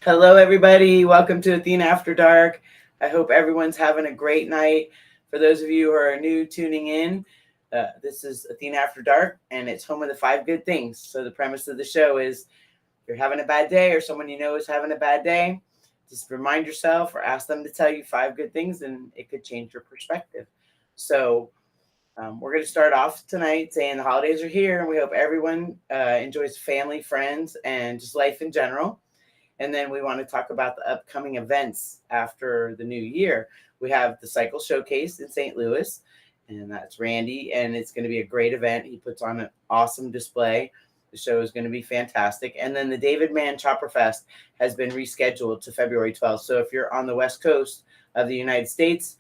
Hello, everybody. Welcome to Athena After Dark. I hope everyone's having a great night. For those of you who are new tuning in, this is Athena After Dark, and it's home of the five good things. So the premise of the show is if you're having a bad day or someone you know is having a bad day, just remind yourself or ask them to tell you five good things, and it could change your perspective. So we're going to start off tonight saying the holidays are here, and we hope everyone enjoys family, friends, and just life in general. And then we want to talk about the upcoming events after the new year. We have the Cycle Showcase in St. Louis, and that's Randy, and it's going to be a great event. He puts on an awesome display. The show is going to be fantastic. And then the David Mann Chopper Fest has been rescheduled to February 12th. So if you're on the West Coast of the United States,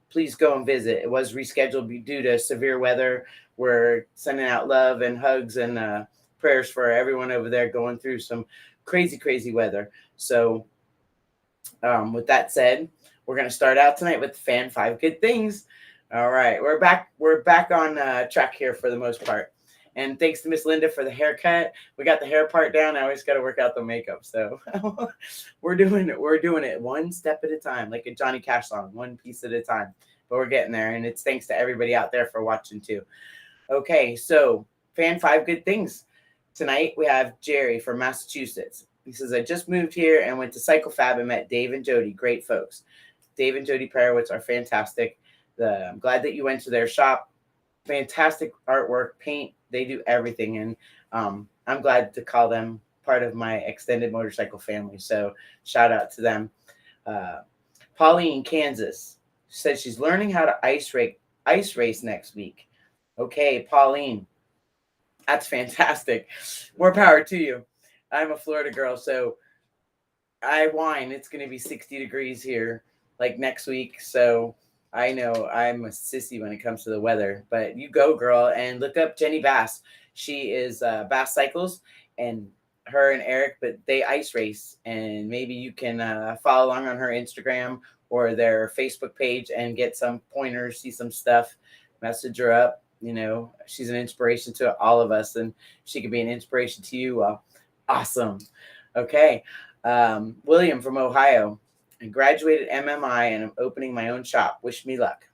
please go and visit. It was rescheduled due to severe weather. We're sending out love and hugs and prayers for everyone over there going through some crazy weather. So with that said, we're going to start out tonight with fan five good things. All right, we're back on track here for the most part, and thanks to Miss Linda for the haircut. We got the hair part down. I always got to work out the makeup, so we're doing it one step at a time, like a Johnny Cash song, one piece at a time. But we're getting there, and it's thanks to everybody out there for watching too. Okay, so fan five good things. Tonight we have Jerry from Massachusetts. He says, I just moved here and went to CycleFab and met Dave and Jody. Great folks. Dave and Jody Perowitz are fantastic. I'm glad that you went to their shop. Fantastic artwork, paint. They do everything. And I'm glad to call them part of my extended motorcycle family. So shout out to them. Pauline, Kansas, said she's learning how to ice race next week. Okay, Pauline. That's fantastic. More power to you. I'm a Florida girl, so I whine. It's going to be 60 degrees here like next week. So I know I'm a sissy when it comes to the weather, but you go, girl, and look up Jenny Bass. She is Bass Cycles, and her and Eric, but they ice race. And maybe you can follow along on her Instagram or their Facebook page and get some pointers, see some stuff, message her up. You know, she's an inspiration to all of us, and she could be an inspiration to you. Awesome. Okay. William from Ohio. I graduated MMI and I'm opening my own shop. Wish me luck.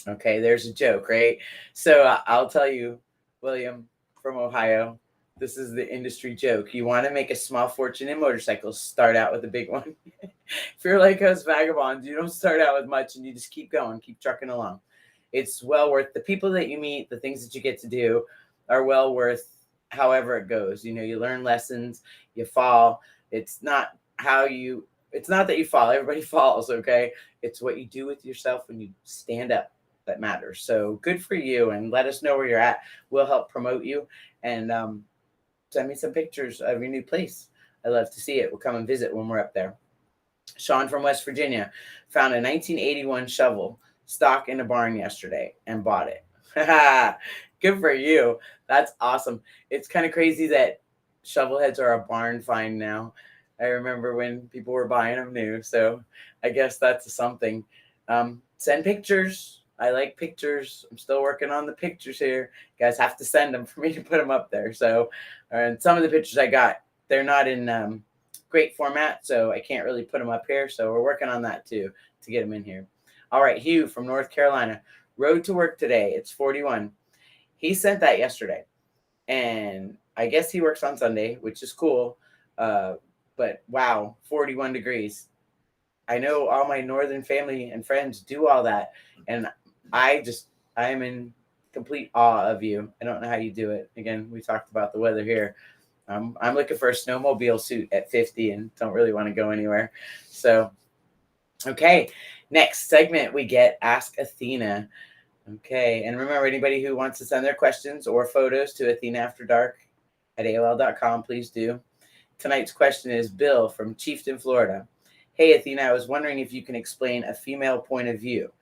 Okay, there's a joke, right? So I'll tell you, William from Ohio, this is the industry joke. You want to make a small fortune in motorcycles, start out with a big one. If you're like us vagabonds, you don't start out with much and you just keep going, keep trucking along. It's well worth the people that you meet, the things that you get to do are well worth however it goes. You know, you learn lessons, you fall. It's not that you fall. Everybody falls, okay? It's what you do with yourself when you stand up that matters. So good for you, and let us know where you're at. We'll help promote you, and send me some pictures of your new place. I love to see it. We'll come and visit when we're up there. Sean from West Virginia found a 1981 shovel stock in a barn yesterday and bought it. Good for you. That's awesome. It's kind of crazy that shovel heads are a barn find now. I remember when people were buying them new. So I guess that's something. Send pictures. I like pictures. I'm still working on the pictures here. You guys have to send them for me to put them up there. So, and some of the pictures I got, they're not in great format, so I can't really put them up here. So we're working on that too to get them in here. All right, Hugh from North Carolina. Rode to work today. It's 41. He sent that yesterday. And I guess he works on Sunday, which is cool. But wow, 41 degrees. I know all my northern family and friends do all that. And I am in complete awe of you. I don't know how you do it. Again, we talked about the weather here. I'm looking for a snowmobile suit at 50 and don't really want to go anywhere. So, okay. Next segment, we get Ask Athena. Okay. And remember, anybody who wants to send their questions or photos to athenaafterdark@aol.com, please do. Tonight's question is Bill from Chieftain, Florida. Hey, Athena, I was wondering if you can explain a female point of view.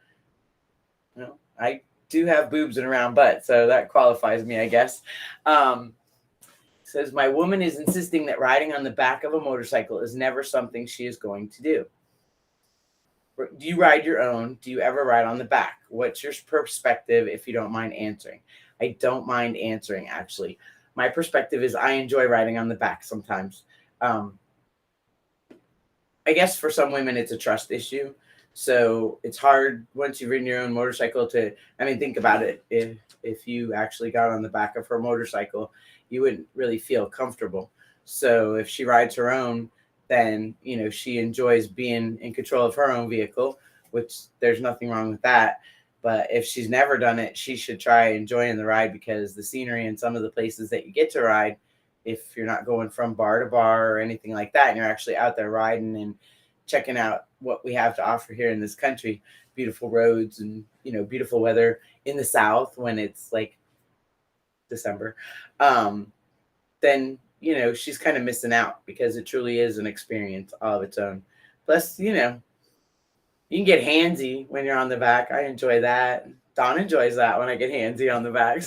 Well, I do have boobs and a round butt, so that qualifies me, I guess. Says, my woman is insisting that riding on the back of a motorcycle is never something she is going to do. Do you ride your own? Do you ever ride on the back? What's your perspective, if you don't mind answering? I don't mind answering, actually. My perspective is I enjoy riding on the back sometimes. I guess for some women it's a trust issue. So it's hard once you've ridden your own motorcycle to, I mean, think about it. If you actually got on the back of her motorcycle, you wouldn't really feel comfortable. So if she rides her own, then, she enjoys being in control of her own vehicle, which there's nothing wrong with that. But if she's never done it, she should try enjoying the ride, because the scenery and some of the places that you get to ride, if you're not going from bar to bar or anything like that, and you're actually out there riding and checking out what we have to offer here in this country, beautiful roads and, beautiful weather in the South when it's like December, then, she's kind of missing out, because it truly is an experience all of its own. Plus, you can get handsy when you're on the back. I enjoy that. Dawn enjoys that when I get handsy on the back.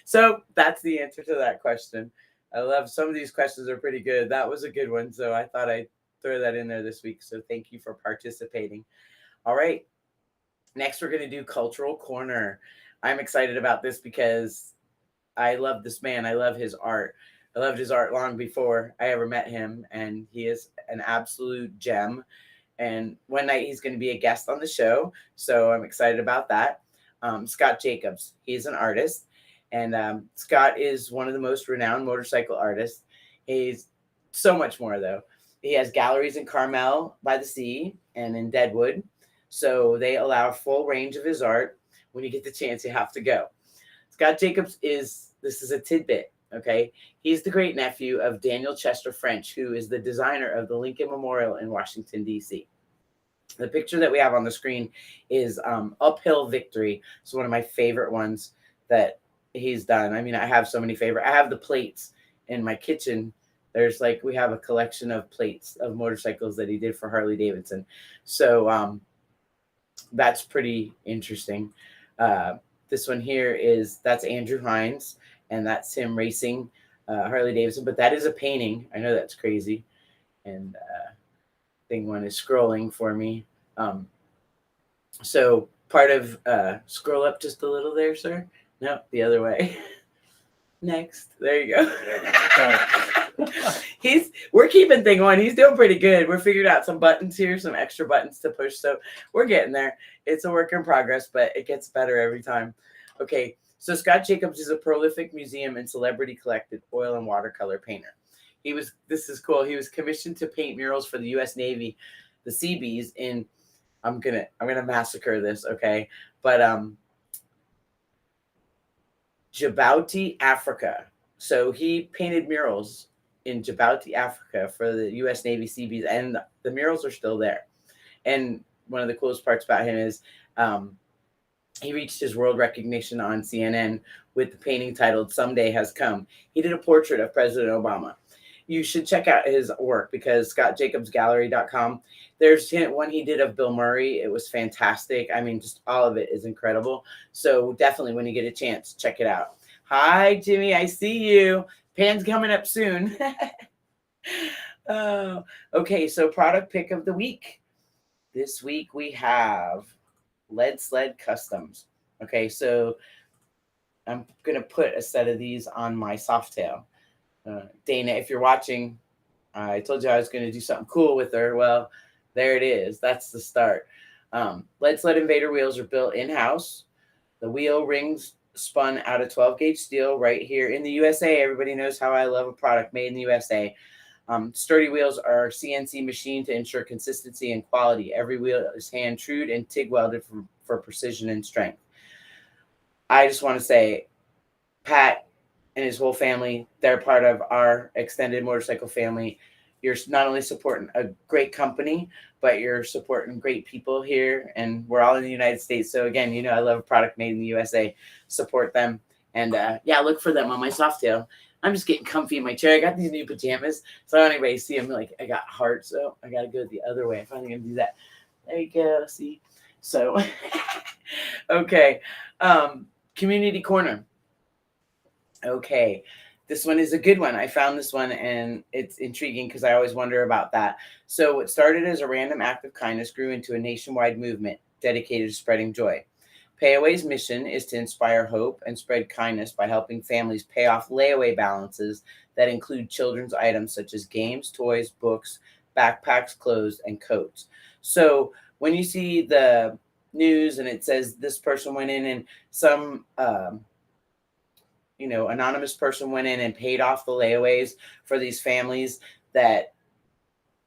So that's the answer to that question. I love, some of these questions are pretty good. That was a good one. So I thought I'd throw that in there this week. So thank you for participating. All right. Next, we're going to do Cultural Corner. I'm excited about this because I love this man. I love his art. I loved his art long before I ever met him. And he is an absolute gem. And one night he's going to be a guest on the show. So I'm excited about that. Scott Jacobs. He's an artist. And Scott is one of the most renowned motorcycle artists. He's so much more, though. He has galleries in Carmel by the Sea and in Deadwood. So they allow a full range of his art. When you get the chance, you have to go. Scott Jacobs this is a tidbit, okay? He's the great nephew of Daniel Chester French, who is the designer of the Lincoln Memorial in Washington, D.C. The picture that we have on the screen is Uphill Victory. It's one of my favorite ones that he's done. I mean, I have so many favorite. I have the plates in my kitchen. We have a collection of plates of motorcycles that he did for Harley Davidson. So that's pretty interesting. This one here that's Andrew Hines, and that's him racing Harley Davidson. But that is a painting. I know that's crazy. And thing one is scrolling for me. So part of scroll up just a little there, sir. No, the other way. Next. There you go. We're keeping thing one. He's doing pretty good. We're figuring out some buttons here, some extra buttons to push. So we're getting there. It's a work in progress, but it gets better every time. Okay. So Scott Jacobs is a prolific museum and celebrity collected oil and watercolor painter. This is cool. He was commissioned to paint murals for the U.S. Navy, the Seabees I'm going to massacre this. Okay. But, Djibouti, Africa. So he painted murals in Djibouti, Africa for the U.S. Navy Seabees, and the murals are still there. And one of the coolest parts about him is he reached his world recognition on CNN with the painting titled Someday Has Come. He did a portrait of President Obama. You should check out his work, because scottjacobsgallery.com. There's one he did of Bill Murray. It was fantastic. I mean, just all of it is incredible. So definitely when you get a chance, check it out. Hi, Jimmy. I see you. Pan's coming up soon. Oh, okay. So product pick of the week. This week we have Lead Sled Customs. Okay. So I'm going to put a set of these on my Softail. Dana, if you're watching, I told you I was going to do something cool with her. Well, there it is. That's the start. Lead Sled Invader wheels are built in-house. The wheel rings spun out of 12-gauge steel right here in the USA. Everybody knows how I love a product made in the USA. Sturdy wheels are CNC machined to ensure consistency and quality. Every wheel is hand-trued and TIG welded for precision and strength. I just want to say, Pat and his whole family, they're part of our extended motorcycle family. You're not only supporting a great company, but you're supporting great people here, and we're all in the United States. So again, I love a product made in the USA. Support them, and look for them on my Softail. I'm just getting comfy in my chair. I got these new pajamas, so I don't want anybody to see them. Like, I got heart, so I got to go the other way. I'm finally gonna do that. There you go. See, so okay, community corner. Okay, this one is a good one. I found this one, and it's intriguing because I always wonder about that. So what started as a random act of kindness grew into a nationwide movement dedicated to spreading joy. Payaway's mission is to inspire hope and spread kindness by helping families pay off layaway balances that include children's items such as games, toys, books, backpacks, clothes, and coats. So when you see the news and it says this person went in and some anonymous person went in and paid off the layaways for these families that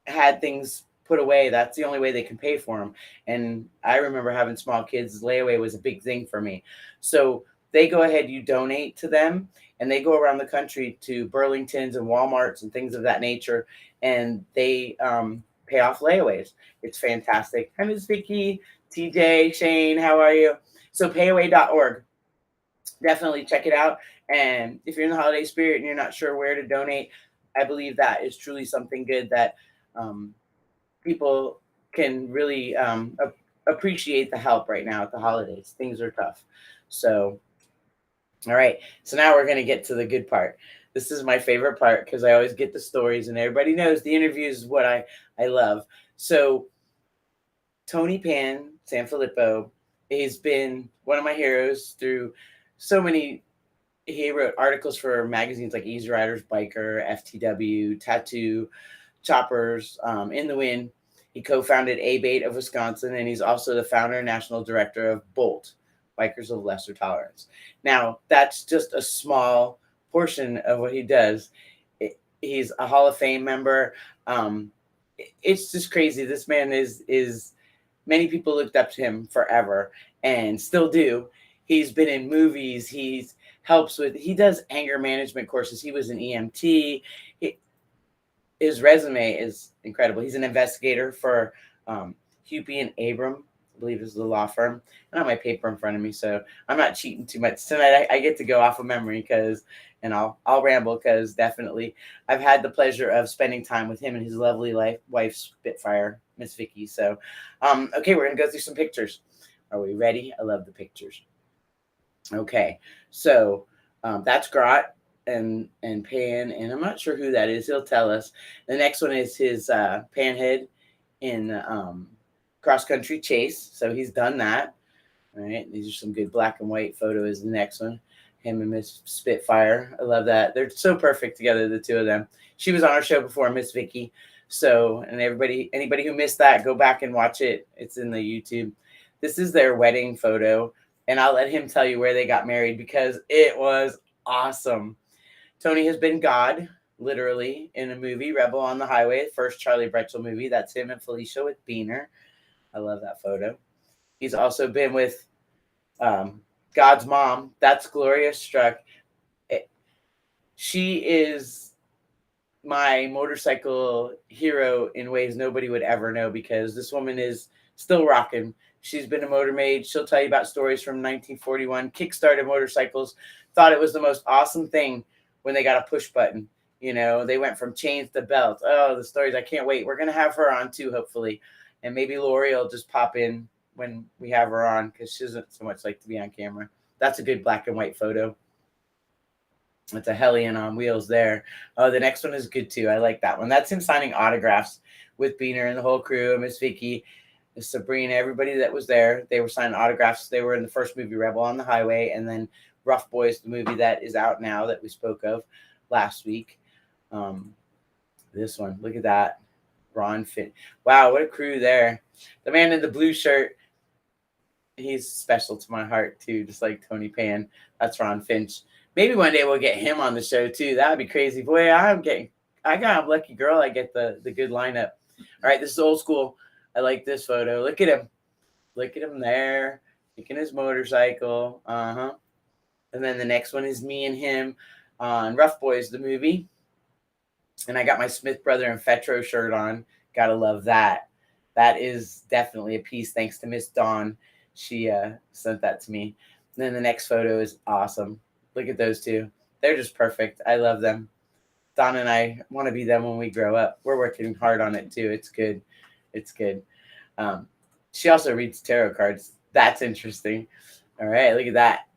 had things put away, that's the only way they can pay for them. And I remember having small kids, layaway was a big thing for me. So they go ahead, you donate to them, and they go around the country to Burlingtons and Walmarts and things of that nature, and they pay off layaways. It's fantastic. Hi, Ms. Vicky, TJ, Shane, how are you? So payaway.org, definitely check it out. And if you're in the holiday spirit and you're not sure where to donate, I believe that is truly something good that um, people can really appreciate the help right now at the holidays. Things are tough. So, all right. So now we're going to get to the good part. This is my favorite part because I always get the stories, and everybody knows the interviews is what I love. So Tony Pan, Sanfelipo, he's been one of my heroes through so many. He wrote articles for magazines like Easy Riders, Biker, FTW, Tattoo, Choppers, In the Wind. He co-founded A-Bait of Wisconsin, and he's also the founder and national director of Bolt, Bikers of Lesser Tolerance. Now, that's just a small portion of what he does. He's a Hall of Fame member. It's just crazy. This man is many people looked up to him forever and still do. He's been in movies. He does anger management courses. He was an EMT. His resume is incredible. He's an investigator for Hupy and Abram, I believe is the law firm. I don't have my paper in front of me, so I'm not cheating too much tonight. I get to go off of memory and I'll ramble because definitely I've had the pleasure of spending time with him and his lovely wife Spitfire, Miss Vicky. So, okay, we're gonna go through some pictures. Are we ready? I love the pictures. Okay, so that's Grot and Pan, and I'm not sure who that is. He'll tell us. The next one is his Panhead in Cross Country Chase. So he's done that. All right, these are some good black and white photos. The next one, him and Miss Spitfire. I love that. They're so perfect together, the two of them. She was on our show before, Miss Vicky. So, and anybody who missed that, go back and watch it. It's in the YouTube. This is their wedding photo, and I'll let him tell you where they got married because it was awesome. Tony has been God, literally, in a movie, Rebel on the Highway, first Charlie Bretchel movie. That's him and Felicia with Beaner. I love that photo. He's also been with God's mom. That's Gloria Struck. She is my motorcycle hero in ways nobody would ever know because this woman is still rocking. She's been a motor maid. She'll tell you about stories from 1941, kickstarted motorcycles, thought it was the most awesome thing when they got a push button. You know, they went from chains to belts. Oh, the stories. I can't wait. We're going to have her on too, hopefully. And maybe Lori will just pop in when we have her on because she doesn't so much like to be on camera. That's a good black and white photo. It's a Hellion on wheels there. Oh, the next one is good too. I like that one. That's him signing autographs with Beaner and the whole crew, Miss Vicky, Sabrina, everybody that was there. They were signing autographs. They were in the first movie, Rebel on the Highway, and then Rough Boys, the movie that is out now that we spoke of last week. This one, look at that. Ron Finn. Wow, what a crew there. The man in the blue shirt, he's special to my heart too, just like Tony Pan. That's Ron Finch. Maybe one day we'll get him on the show too. That would be crazy. Boy, I got a lucky girl. I get the good lineup. All right, this is old school. I like this photo. Look at him. Look at him there. Taking his motorcycle. And then the next one is me and him on Rough Boys, the movie. And I got my Smith Brother and Fetro shirt on. Gotta love that. That is definitely a piece. Thanks to Miss Dawn. She sent that to me. And then the next photo is awesome. Look at those two. They're just perfect. I love them. Dawn and I want to be them when we grow up. We're working hard on it too. It's good. It's good. She also reads tarot cards. That's interesting. All right, look at that.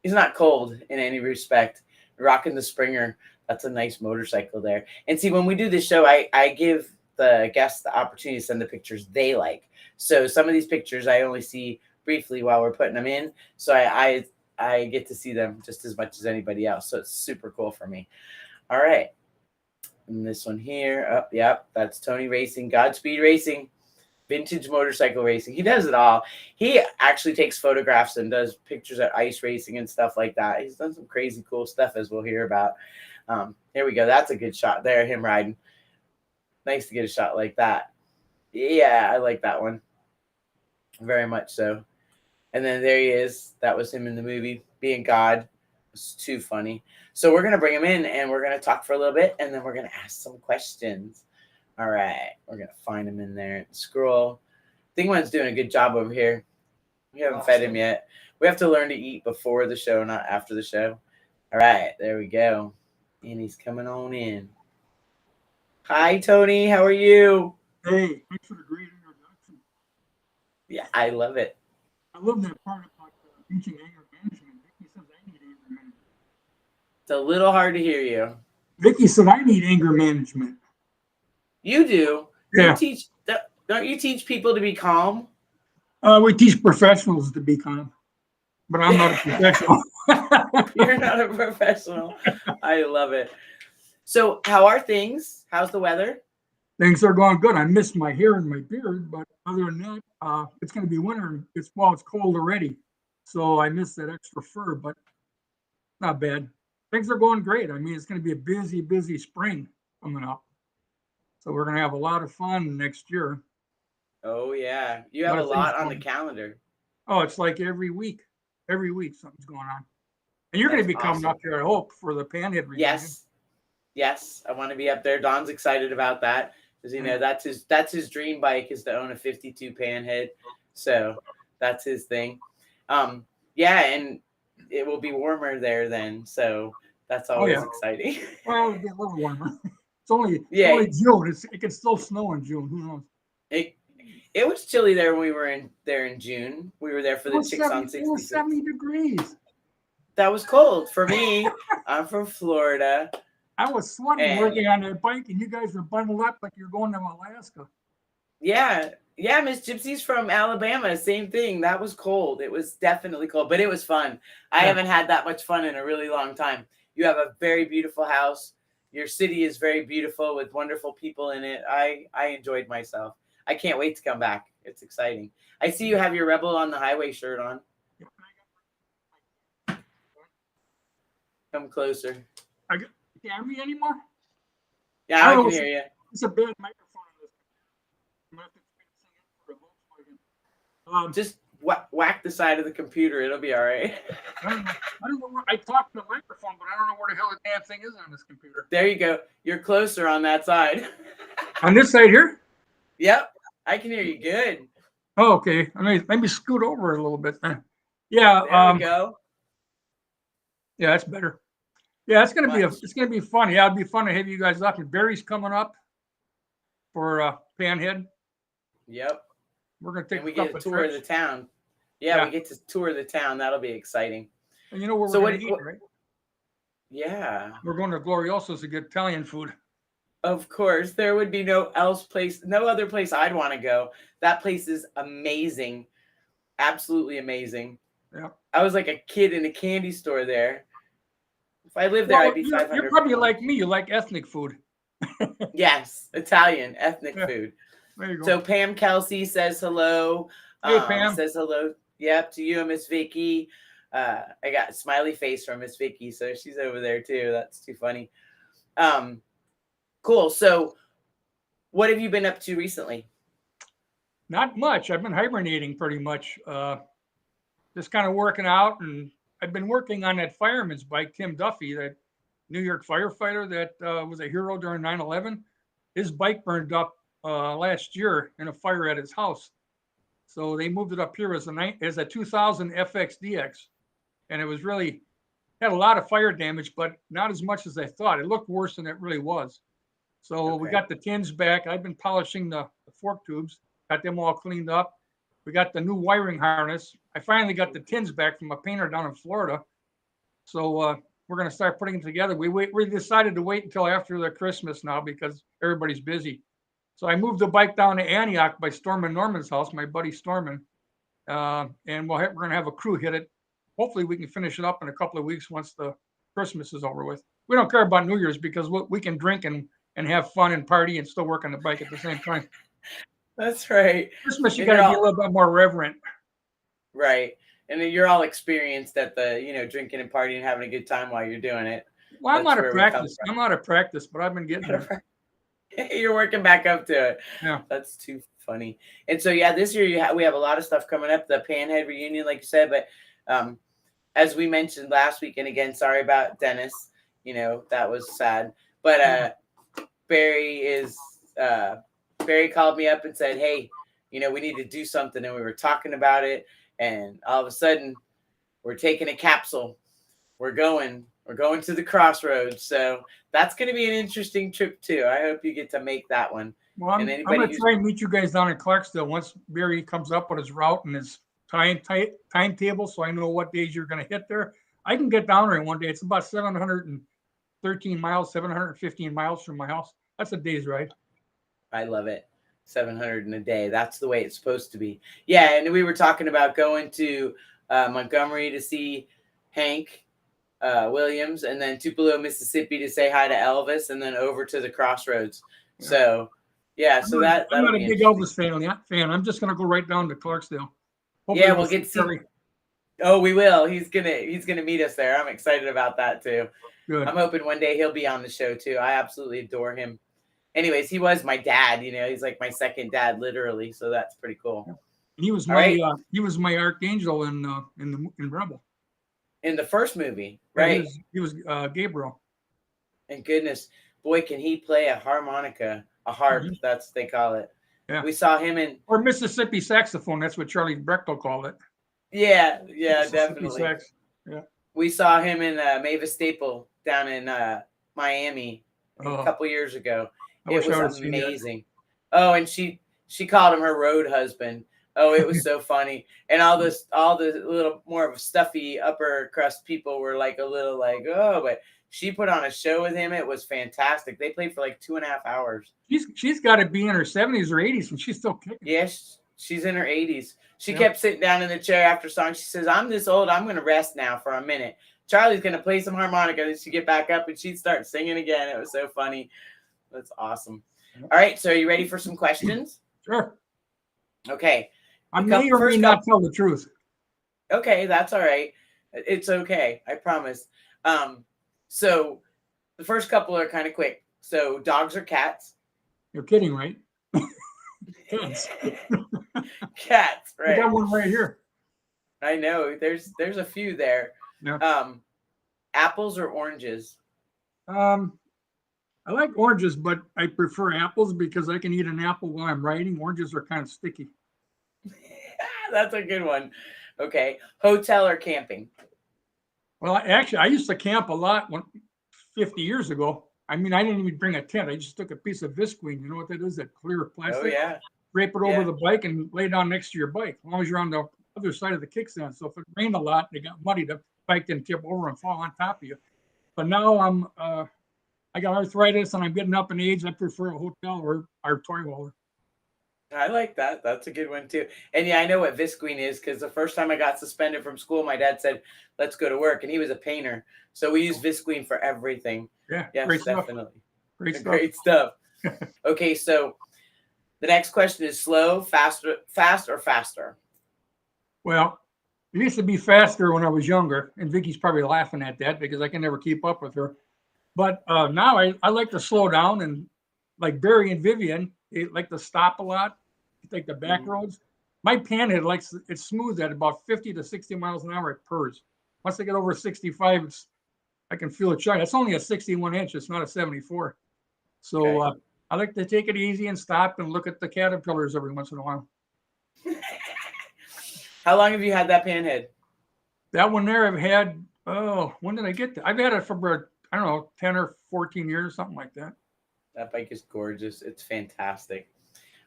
He's not cold in any respect. Rocking the Springer. That's a nice motorcycle there. And see, when we do this show, I give the guests the opportunity to send the pictures they like. So some of these pictures I only see briefly while we're putting them in. So I get to see them just as much as anybody else. So it's super cool for me. All right. And this one here. Oh, yep, that's Tony Racing, Godspeed Racing, vintage motorcycle racing. He does it all. He actually takes photographs and does pictures at ice racing and stuff like that. He's done some crazy cool stuff, as we'll hear about. Here we go. That's a good shot there, him riding. Nice to get a shot like that. Yeah, I like that one. Very much so. And then there he is. That was him in the movie, being God. It's too funny. So we're going to bring him in, and we're going to talk for a little bit, and then we're going to ask some questions. All right. We're going to find him in there and scroll. Thingman's doing a good job over here. We haven't fed him yet. We have to learn to eat before the show, not after the show. All right. There we go. And he's coming on in. Hi, Tony. How are you? Hey, thanks for the great introduction. Yeah, I love it. I love that part about teaching anger management. Vicky says I need anger management. It's a little hard to hear you. Vicky said I need anger management. You do? Yeah. Don't you teach people to be calm? We teach professionals to be calm, but I'm not a professional. You're not a professional. I love it. So how are things? How's the weather? Things are going good. I missed my hair and my beard, but other than that, it's going to be winter. It's cold already, so I missed that extra fur, but not bad. Things are going great. I mean, it's going to be a busy spring coming up, so we're going to have a lot of fun next year. Oh yeah, you have a lot on the calendar. Oh, it's like every week something's going on, and you're going to be coming up here, I hope, for the Panhead reunion. Yes, I want to be up there. Don's excited about that. Because that's his dream bike, is to own a 52 Panhead. So that's his thing. Yeah, and it will be warmer there then. So that's always exciting. Well, it'll be a little warmer. It's only June. It can still snow in June. Who knows? It was chilly there when we were there in June. We were there for the Chicks on 66. It was 70 degrees. That was cold for me. I'm from Florida. I was sweating working on that bike, and you guys were bundled up like you're going to Alaska. Yeah, Miss Gypsy's from Alabama. Same thing. That was cold. It was definitely cold, but it was fun. I haven't had that much fun in a really long time. You have a very beautiful house. Your city is very beautiful with wonderful people in it. I enjoyed myself. I can't wait to come back. It's exciting. I see you have your Rebel on the Highway shirt on. Come closer. Can you hear me anymore? Yeah, I can hear you. It's a bad microphone on this. Just whack the side of the computer. It'll be all right. I don't know where I talk to the microphone, but I don't know where the hell the damn thing is on this computer. There you go. You're closer on that side. On this side here? Yep. I can hear you good. Oh, okay. Let me scoot over a little bit then. Yeah. There we go. Yeah, that's better. Yeah, it's gonna be fun. Yeah, it'll be fun to have you guys up. And Barry's coming up for Panhead. Yep. We're gonna take we get a tour of the town. Yeah, we get to tour the town. That'll be exciting. And you know where we're going to eat, right? Yeah. We're going to Glorioso's to get Italian food. Of course. There would be no other place I'd want to go. That place is amazing. Absolutely amazing. Yeah. I was like a kid in a candy store there. If I lived there, I'd be 500. You're probably like me. You like ethnic food. Yes. Italian ethnic food. There you go. So Pam Kelsey says hello. Hey, Pam. Says hello. Yep, to you and Miss Vicky. I got a smiley face from Miss Vicky, so she's over there too. That's too funny. Cool. So what have you been up to recently? Not much. I've been hibernating pretty much. Just kind of working out, and I've been working on that fireman's bike, Tim Duffy, that New York firefighter that was a hero during 9/11. His bike burned up last year in a fire at his house. So they moved it up here as a 2000 FXDX. And it was really, had a lot of fire damage, but not as much as I thought. It looked worse than it really was. So we got the tins back. I've been polishing the fork tubes, got them all cleaned up. We got the new wiring harness. I finally got the tins back from a painter down in Florida. So we're going to start putting them together. We decided to wait until after the Christmas now because everybody's busy. So I moved the bike down to Antioch by Stormin Norman's house, my buddy Stormin. And we're going to have a crew hit it. Hopefully we can finish it up in a couple of weeks once the Christmas is over with. We don't care about New Year's because we can drink and and have fun and party and still work on the bike at the same time. That's right. Christmas, you And got you're to be a all little bit more reverent. right. And then you're all experienced at the, drinking and partying and having a good time while you're doing it. Well, I'm That's out of where we come practice. I'm out of practice, but I've been getting there. from. You're working back up to it. Yeah. That's too funny. And so, yeah, this year we have a lot of stuff coming up. The Panhead reunion, like you said, but as we mentioned last week, and again, sorry about Dennis. That was sad. But Barry called me up and said, hey, we need to do something. And we were talking about it. And all of a sudden, we're taking a capsule. We're going to the Crossroads. So that's going to be an interesting trip too. I hope you get to make that one. Well, I'm going to try and meet you guys down in Clarksdale once Barry comes up with his route and his timetable, so I know what days you're going to hit there. I can get down there in one day. It's about 713 miles, 715 miles from my house. That's a day's ride. I love it. 700 in a day. That's the way it's supposed to be. Yeah, and we were talking about going to Montgomery to see Hank Williams, and then Tupelo, Mississippi to say hi to Elvis, and then over to the Crossroads. Yeah. So, yeah, I'm not a big Elvis fan. I'm just going to go right down to Clarksdale. Hopefully we'll get to see. Oh, we will. He's gonna meet us there. I'm excited about that too. Good. I'm hoping one day he'll be on the show too. I absolutely adore him. Anyways, he was my dad. He's like my second dad, literally. So that's pretty cool. He was my archangel in Rebel. In the first movie, right? He was Gabriel. And goodness, boy, can he play a harmonica, a harp? Mm-hmm. That's they call it. Yeah. We saw him or Mississippi saxophone. That's what Charlie Brechtel called it. Yeah, definitely. Sax. Yeah. We saw him in Mavis Staple down in Miami a couple years ago. It was amazing. Oh, and she called him her road husband. Oh, it was so funny. And all the little more of a stuffy upper crust people were like a little like, oh, but she put on a show with him. It was fantastic. They played for like 2.5 hours. She's got to be in her 70s or 80s, and she's still kicking. Yes, she's in her 80s. She kept sitting down in the chair after song. She says, I'm this old. I'm going to rest now for a minute. Charlie's going to play some harmonica. Then she'd get back up, and she'd start singing again. It was so funny. That's awesome. All right, so are you ready for some questions? Sure. Okay. I may or may not tell the truth. Okay, that's all right. It's okay. I promise. So the first couple are kind of quick. So dogs or cats? You're kidding, right? Cats. Cats, right? I got one right here. I know. There's a few there. Yeah. Apples or oranges? I like oranges, but I prefer apples because I can eat an apple while I'm riding. Oranges are kind of sticky. That's a good one. Okay. Hotel or camping? Well, actually, I used to camp a lot 50 years ago. I mean, I didn't even bring a tent. I just took a piece of visqueen. You know what that is? That clear plastic. Oh, yeah. Drape it over the bike and lay down next to your bike. As long as you're on the other side of the kickstand. So if it rained a lot and it got muddy, the bike didn't tip over and fall on top of you. But now I got arthritis and I'm getting up in age. I prefer a hotel or our toy hauler. I like that. That's a good one too. And yeah, I know what visqueen is because the first time I got suspended from school, my dad said, let's go to work. And he was a painter. So we use visqueen for everything. Yeah, yes, great definitely. Stuff. Great stuff. Okay, so the next question is slow, fast or faster? Well, it used to be faster when I was younger. And Vicky's probably laughing at that because I can never keep up with her. But now I like to slow down, and like Barry and Vivian, they like to stop a lot, take the back roads. My panhead likes it's smooth at about 50 to 60 miles an hour. It purrs. Once I get over 65, I can feel it shine. It's only a 61 inch. It's not a 74. So I like to take it easy and stop and look at the caterpillars every once in a while. How long have you had that panhead? That one there I've had, when did I get that? I've had it for, I don't know, 10 or 14 years, something like that. That bike is gorgeous. It's fantastic.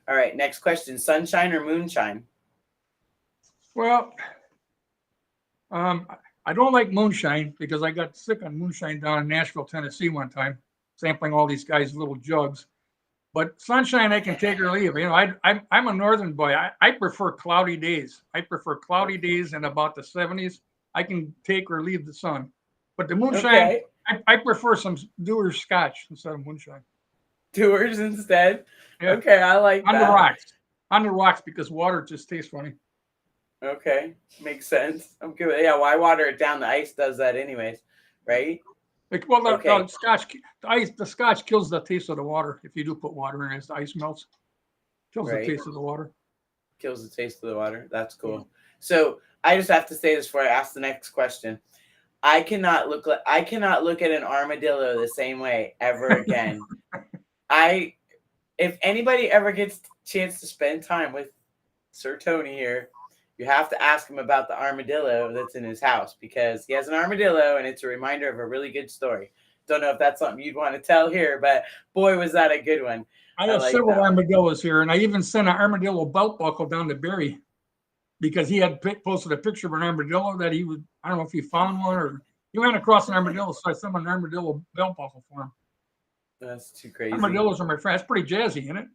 All right, next question. Sunshine or moonshine? Well, I don't like moonshine because I got sick on moonshine down in Nashville, Tennessee one time, sampling all these guys' little jugs. But sunshine, I can take or leave. I'm a northern boy. I prefer cloudy days. I prefer cloudy days in about the 70s. I can take or leave the sun. But the moonshine, I prefer some Dewar's Scotch instead of moonshine. Tours instead. Yeah, Okay, I like on the that. rocks. On the rocks because water just tastes funny. Okay, makes sense. I'm good. Yeah, why water it down? The ice does that anyways, right? Like, well, Okay, the scotch kills the taste of the water. If you do put water in it, as the ice melts, kills the right. taste of the water. Kills the taste of the water. That's Yeah. cool. So I just have to say this before I ask the next question. I cannot look at an armadillo the same way ever again. I if anybody ever gets a chance to spend time with Sir Tony here, you have to ask him about the armadillo that's in his house because he has an armadillo and it's a reminder of a really good story. Don't know if that's something you'd want to tell here, but boy, was that a good one. I I have like several that one. armadillos here, and I even sent an armadillo belt buckle down to Barry because he had posted a picture of an armadillo that he was. I don't know if he found one or he ran across an armadillo, so I sent him an armadillo belt buckle for him. That's too crazy. Armadillos are my friend. It's pretty jazzy, isn't it?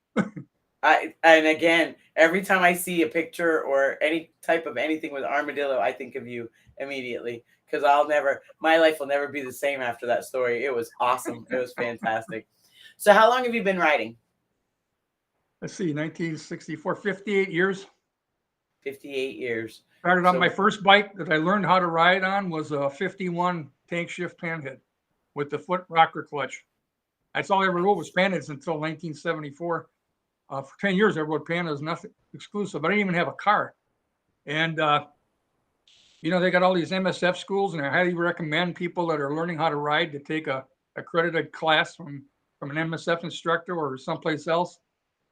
And again, every time I see a picture or any type of anything with armadillo, I think of you immediately because my life will never be the same after that story. It was awesome. It was fantastic. So, how long have you been riding? Let's see, 1964, 58 years. 58 years. Started on my So, first bike that I learned how to ride on was a 51 tank shift panhead with the foot rocker clutch. That's all I ever rode was panheads until 1974. For 10 years, I rode panheads, nothing exclusive. I didn't even have a car. And, they got all these MSF schools, and I highly recommend people that are learning how to ride to take a accredited class from an MSF instructor or someplace else.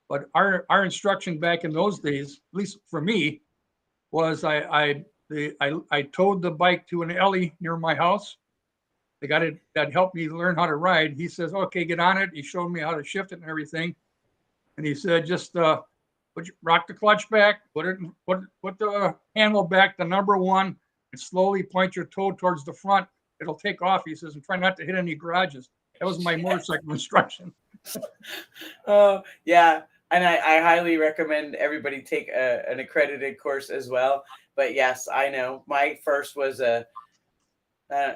But our instruction back in those days, at least for me, was I towed the bike to an alley near my house. The guy that helped me learn how to ride, he says, "Okay, get on it." He showed me how to shift it and everything, and he said, "Just rock the clutch back, put the handle back to number one, and slowly point your toe towards the front. It'll take off." He says, "And try not to hit any garages." That was my motorcycle instruction. oh, yeah. And I highly recommend everybody take an accredited course as well. But yes, I know my first was it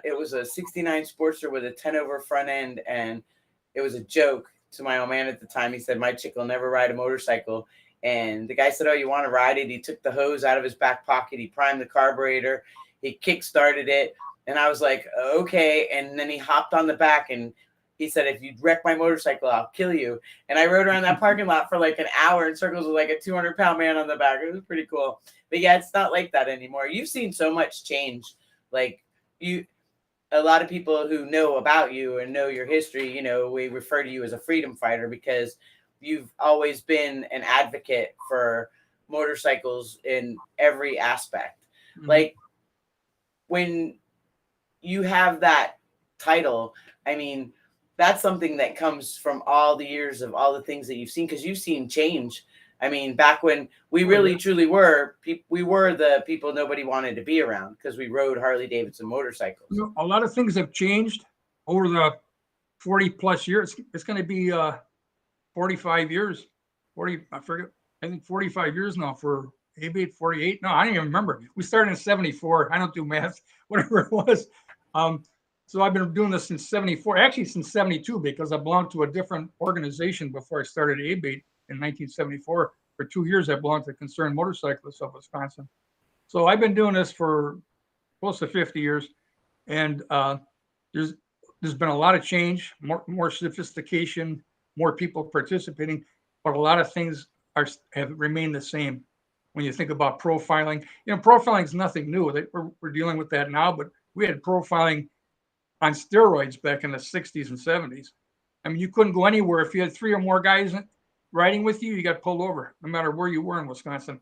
was a 69 Sportster with a 10 over front end. And it was a joke to my old man at the time. He said, my chick will never ride a motorcycle. And the guy said, oh, you want to ride it? He took the hose out of his back pocket. He primed the carburetor. He kick started it. And I was like, okay. And then he hopped on the back and he said, if you wreck my motorcycle, I'll kill you. And I rode around that parking lot for like an hour in circles with like a 200-pound man on the back. It was pretty cool. But yeah, it's not like that anymore. You've seen so much change. Like a lot of people who know about you and know your history, we refer to you as a freedom fighter because you've always been an advocate for motorcycles in every aspect. Mm-hmm. Like when you have that title, I mean, that's something that comes from all the years of all the things that you've seen because you've seen change. I mean, back when we really truly were, we were the people nobody wanted to be around because we rode Harley Davidson motorcycles. A lot of things have changed over the 40 plus years. It's going to be 45 years, I think 45 years now for maybe 48. No, I don't even remember. We started in 74. I don't do math, whatever it was. So I've been doing this since 74, actually since 72, because I belonged to a different organization before I started ABATE in 1974. For 2 years, I belonged to Concerned Motorcyclists of Wisconsin. So I've been doing this for close to 50 years. And there's been a lot of change, more sophistication, more people participating, but a lot of things have remained the same. When you think about profiling, profiling is nothing new. We're dealing with that now, but we had profiling on steroids back in the 60s and 70s. I mean, you couldn't go anywhere if you had 3 or more guys riding with you. You got pulled over, no matter where you were in Wisconsin.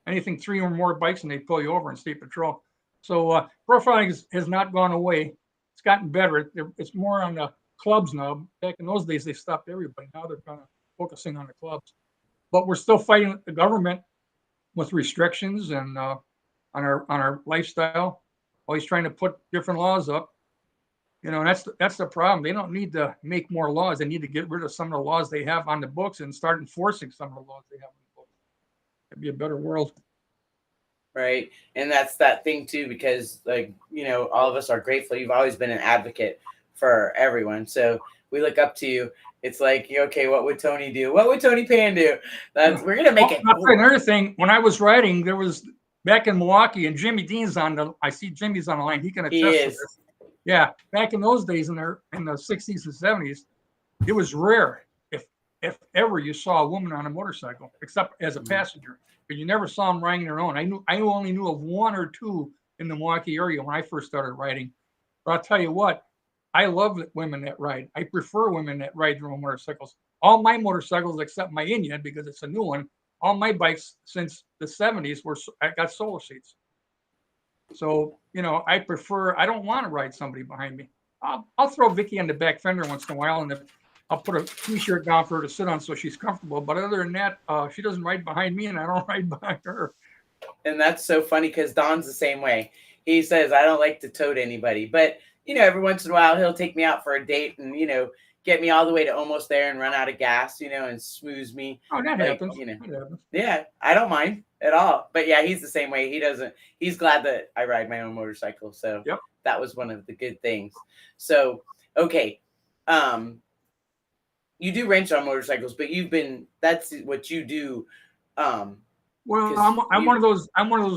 Anything 3 or more bikes, and they'd pull you over in state patrol. So profiling has not gone away. It's gotten better. It's more on the clubs now. Back in those days, they stopped everybody. Now they're kind of focusing on the clubs. But we're still fighting the government with restrictions and on our lifestyle. Always trying to put different laws up. And that's the problem. They don't need to make more laws. They need to get rid of some of the laws they have on the books and start enforcing some of the laws they have on the books. It'd be a better world. Right. And that's that thing too, because all of us are grateful. You've always been an advocate for everyone. So we look up to you. It's like, okay, what would Tony do? What would Tony Pan do? We're gonna make it. I'll tell you another thing. When I was riding, there was back in Milwaukee, and Jimmy Dean's I see Jimmy's on the line. He can attest to this. Yeah, back in those days, in the 60s and 70s, it was rare if ever you saw a woman on a motorcycle, except as a passenger. But you never saw them riding their own. I only knew of one or two in the Milwaukee area when I first started riding. But I'll tell you what, I love women that ride. I prefer women that ride their own motorcycles. All my motorcycles, except my Indian, because it's a new one, all my bikes since the 70s I got solar seats. So, I don't want to ride somebody behind me. I'll throw Vicky on the back fender once in a while, and I'll put a t-shirt down for her to sit on so she's comfortable. But other than that, she doesn't ride behind me, and I don't ride behind her. And that's so funny because Don's the same way. He says, I don't like to tote anybody. But, every once in a while, he'll take me out for a date and, get me all the way to almost there and run out of gas, and smooze me. Oh, that happens. That happens. Yeah, I don't mind at all. But yeah, he's the same way. He's glad that I ride my own motorcycle. So yep. That was one of the good things. So, okay. You do wrench on motorcycles, but that's what you do. Well, I'm one of those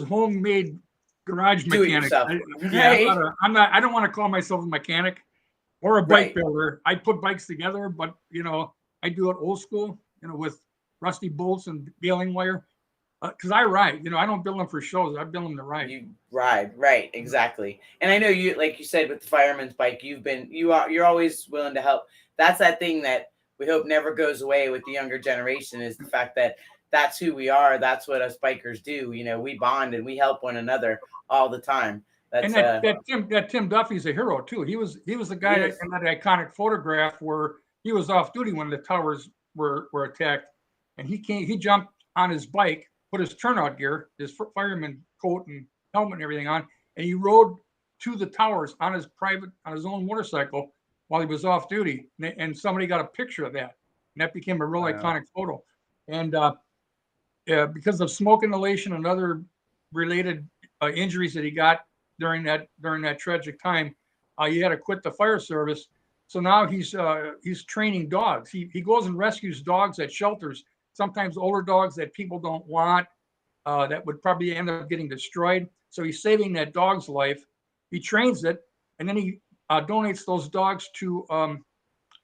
homemade garage mechanics. I don't want to call myself a mechanic or a bike builder. I put bikes together, but I do it old school, with rusty bolts and baling wire. Because I ride, I don't build them for shows. I build them to ride. You ride, right? Exactly. And I know you, like you said, with the fireman's bike, you're always willing to help. That's that thing that we hope never goes away with the younger generation, is the fact that that's who we are. That's what us bikers do. We bond and we help one another all the time. And that Tim Duffy's a hero too. He was the guy in that iconic photograph where he was off duty when the towers were attacked, and he jumped on his bike, put his turnout gear, his fireman coat and helmet and everything on, and he rode to the towers on his own motorcycle while he was off duty. And somebody got a picture of that, and that became a real iconic photo. And because of smoke inhalation and other related injuries that he got during that tragic time, he had to quit the fire service. So now he's training dogs. He goes and rescues dogs at shelters, sometimes older dogs that people don't want, that would probably end up getting destroyed. So he's saving that dog's life. He trains it, and then he donates those dogs to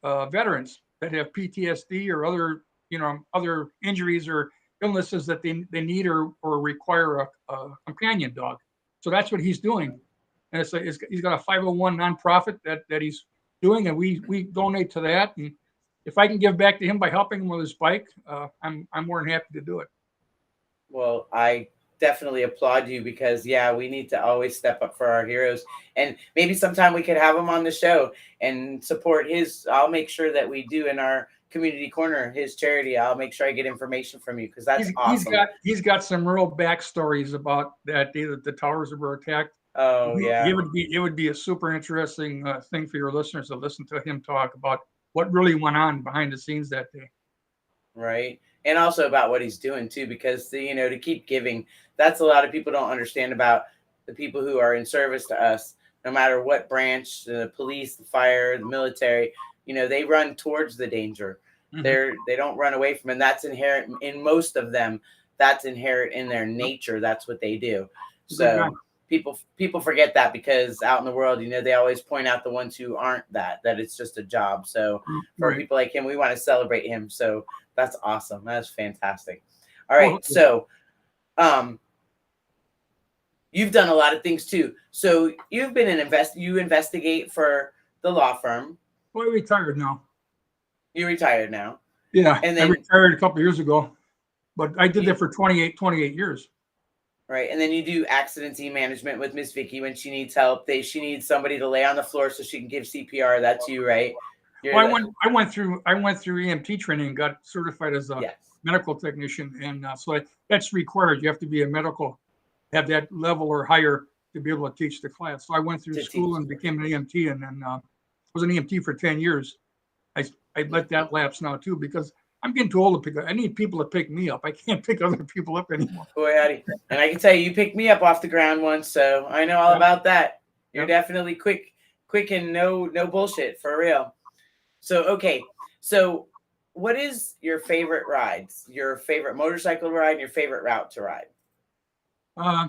veterans that have PTSD or other injuries or illnesses that they need or require a companion dog. So that's what he's doing. And he's got a 501 nonprofit that he's doing, and we donate to that. And if I can give back to him by helping him with his bike, I'm more than happy to do it. Well, I definitely applaud you because, we need to always step up for our heroes. And maybe sometime we could have him on the show and support I'll make sure that we do in our community corner, his charity. I'll make sure I get information from you because that's awesome. He's got some real backstories about that day that the towers were attacked. Oh, yeah. It would be a super interesting thing for your listeners to listen to him talk about what really went on behind the scenes that day. Right. And also about what he's doing too, because to keep giving, that's a lot of people don't understand about the people who are in service to us, no matter what branch, the police, the fire, the military, they run towards the danger. Mm-hmm. They don't run away from it. And that's inherent in most of them. That's inherent in their nature. That's what they do. So people forget that because out in the world, they always point out the ones who aren't that it's just a job. So for people like him, we want to celebrate him. So that's awesome. That's fantastic. All right. So, you've done a lot of things too. So you've been you investigate for the law firm. Well, I retired now. You retired now? Yeah. And then I retired a couple of years ago, but I did that for 28 years. Right. And then you do accident scene management with Miss Vicky when she needs help. She needs somebody to lay on the floor so she can give CPR. That's you, right? Well, I went through EMT training and got certified as a medical technician, and so that's required. You have to be have that level or higher to be able to teach the class. So I went through school and became an EMT, and then was an EMT for 10 years. I let that lapse now too because I'm getting too old to pick up. I need people to pick me up. I can't pick other people up anymore. Boy, howdy. And I can tell you picked me up off the ground once, so I know all about that. You're definitely quick and no bullshit, for real. So, okay. So, what is your favorite rides? Your favorite motorcycle ride, and your favorite route to ride? Uh,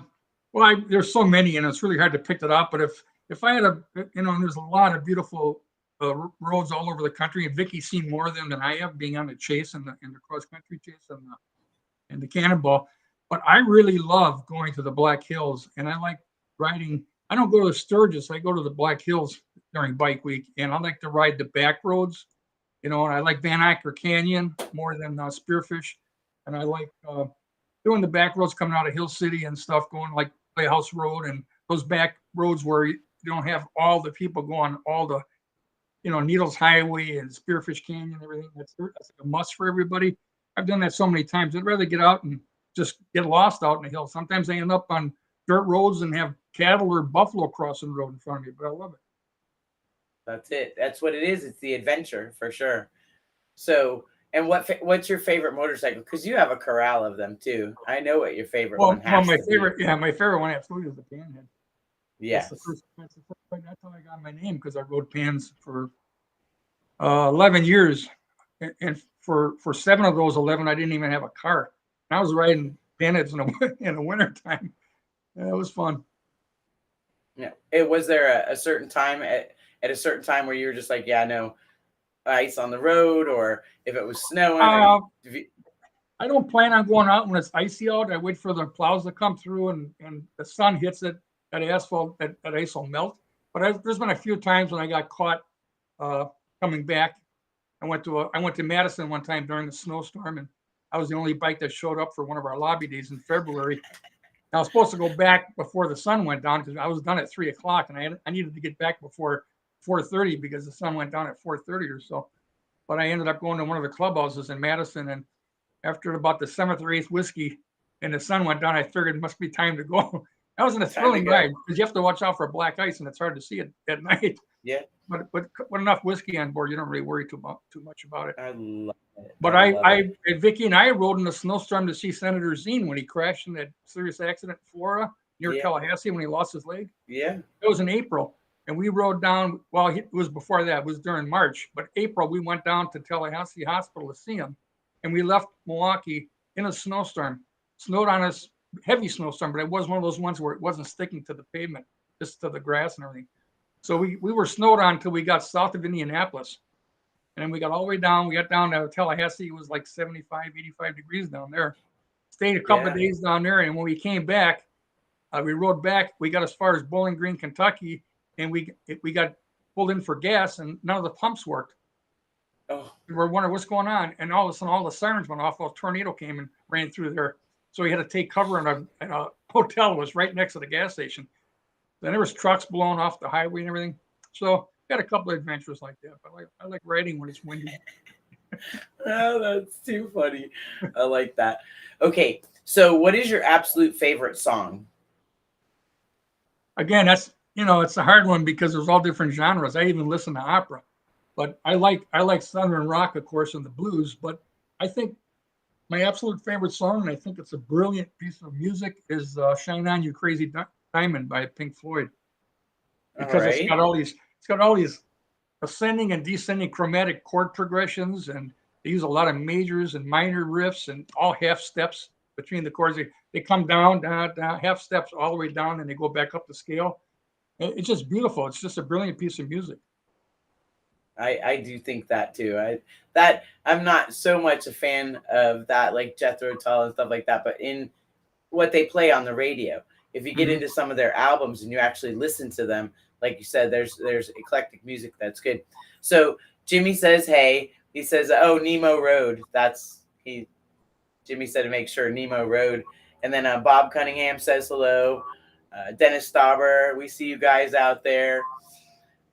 well, there's so many, and it's really hard to pick it up. But if I had and there's a lot of beautiful roads all over the country, and Vicky's seen more of them than I have, being on the chase and the cross country chase and the cannonball. But I really love going to the Black Hills, and I like riding. I don't go to Sturgis. I go to the Black Hills during bike week, and I like to ride the back roads. And I like Van Acker Canyon more than Spearfish, and I like doing the back roads coming out of Hill City and stuff, going like Playhouse Road and those back roads where you don't have all the people going, all the Needles Highway and Spearfish Canyon and everything. That's like a must for everybody. I've done that so many times. I'd rather get out and just get lost out in the hills. Sometimes I end up on dirt roads and have cattle or buffalo crossing the road in front of me, but I love it. That's it. That's what it is. It's the adventure for sure. So, and what's your favorite motorcycle? Because you have a corral of them too. I know what your favorite one Well, has my to be. favorite, yeah, my favorite one absolutely is the Panhead. That's the Yes. first. That's how I got my name because I rode Pans for 11 years, and for 7 of those 11, I didn't even have a car. I was riding Panheads in the winter time. Yeah, it was fun. Yeah. It was there a certain time at a certain time where you were just like, yeah, no ice on the road, or if it was snowing, or Uh, if you I don't plan on going out when it's icy out. I wait for the plows to come through and the sun hits it, that asphalt, that ice will melt. But there's been a few times when I got caught uh, coming back. I went to Madison one time during the snowstorm, and I was the only bike that showed up for one of our lobby days in February. I was supposed to go back before the sun went down because I was done at 3 o'clock, and I needed to get back before 4:30 because the sun went down at 4:30 or so. But I ended up going to one of the clubhouses in Madison, and after about the seventh or eighth whiskey and the sun went down, I figured it must be time to go. That wasn't a time to thrilling go. ride because you have to watch out for black ice, and it's hard to see it at night. Yeah, But with enough whiskey on board, you don't really worry too much about it. I love it. But I love it. Vicky and I rode in a snowstorm to see Senator Zine when he crashed in that serious accident in Florida near Yeah, Tallahassee when he lost his leg. yeah, It was in April, and we rode down. Well, it was before that. It was during March, but April we went down to Tallahassee Hospital to see him, and we left Milwaukee in a snowstorm. Snowed on us, heavy snowstorm, but it was one of those ones where it wasn't sticking to the pavement, just to the grass and everything. So we were snowed on until we got south of Indianapolis. And then we got all the way down. We got down to Tallahassee. It was like 75, 85 degrees down there. Stayed a couple of yeah. days down there. And when we came back, we rode back. We got as far as Bowling Green, Kentucky. And we got pulled in for gas, and none of the pumps worked. Oh, We were wondering what's going on. And all of a sudden, all the sirens went off. A tornado came and ran through there. So we had to take cover in a hotel that was right next to the gas station. Then there was trucks blowing off the highway and everything. So got a couple of adventures like that. But I like riding when it's windy. oh, that's too funny. I like that. Okay, so what is your absolute favorite song? Again, that's it's a hard one because there's all different genres. I even listen to opera, but I like Southern rock, of course, and the blues. But I think my absolute favorite song, and I think it's a brilliant piece of music, is "Shine On You Crazy Diamond" by Pink Floyd, All because right. it's got all these ascending and descending chromatic chord progressions, and they use a lot of majors and minor riffs and all half steps between the chords. They come down, down, down, half steps all the way down, and they go back up the scale. It's just beautiful. It's just a brilliant piece of music. I do think that too. That I'm not so much a fan of that, like Jethro Tull and stuff like that, but in what they play on the radio, if you get Mm-hmm. into some of their albums and you actually listen to them, like you said, there's eclectic music that's good. So Jimmy says, "Hey," he says, "Oh, Nemo Road." That's he. Jimmy said to make sure Nemo Road, and then Bob Cunningham says hello. Dennis Stauber, we see you guys out there.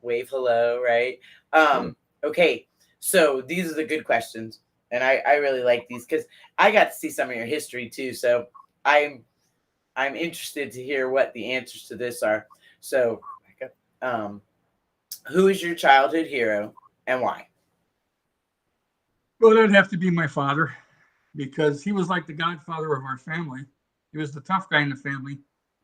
Wave hello, right? Sure. Okay, so these are the good questions, and I really like these because I got to see some of your history too. So I'm interested to hear what the answers to this are. So, um, who is your childhood hero and why? Well, it'd have to be my father because he was like the godfather of our family. He was the tough guy in the family,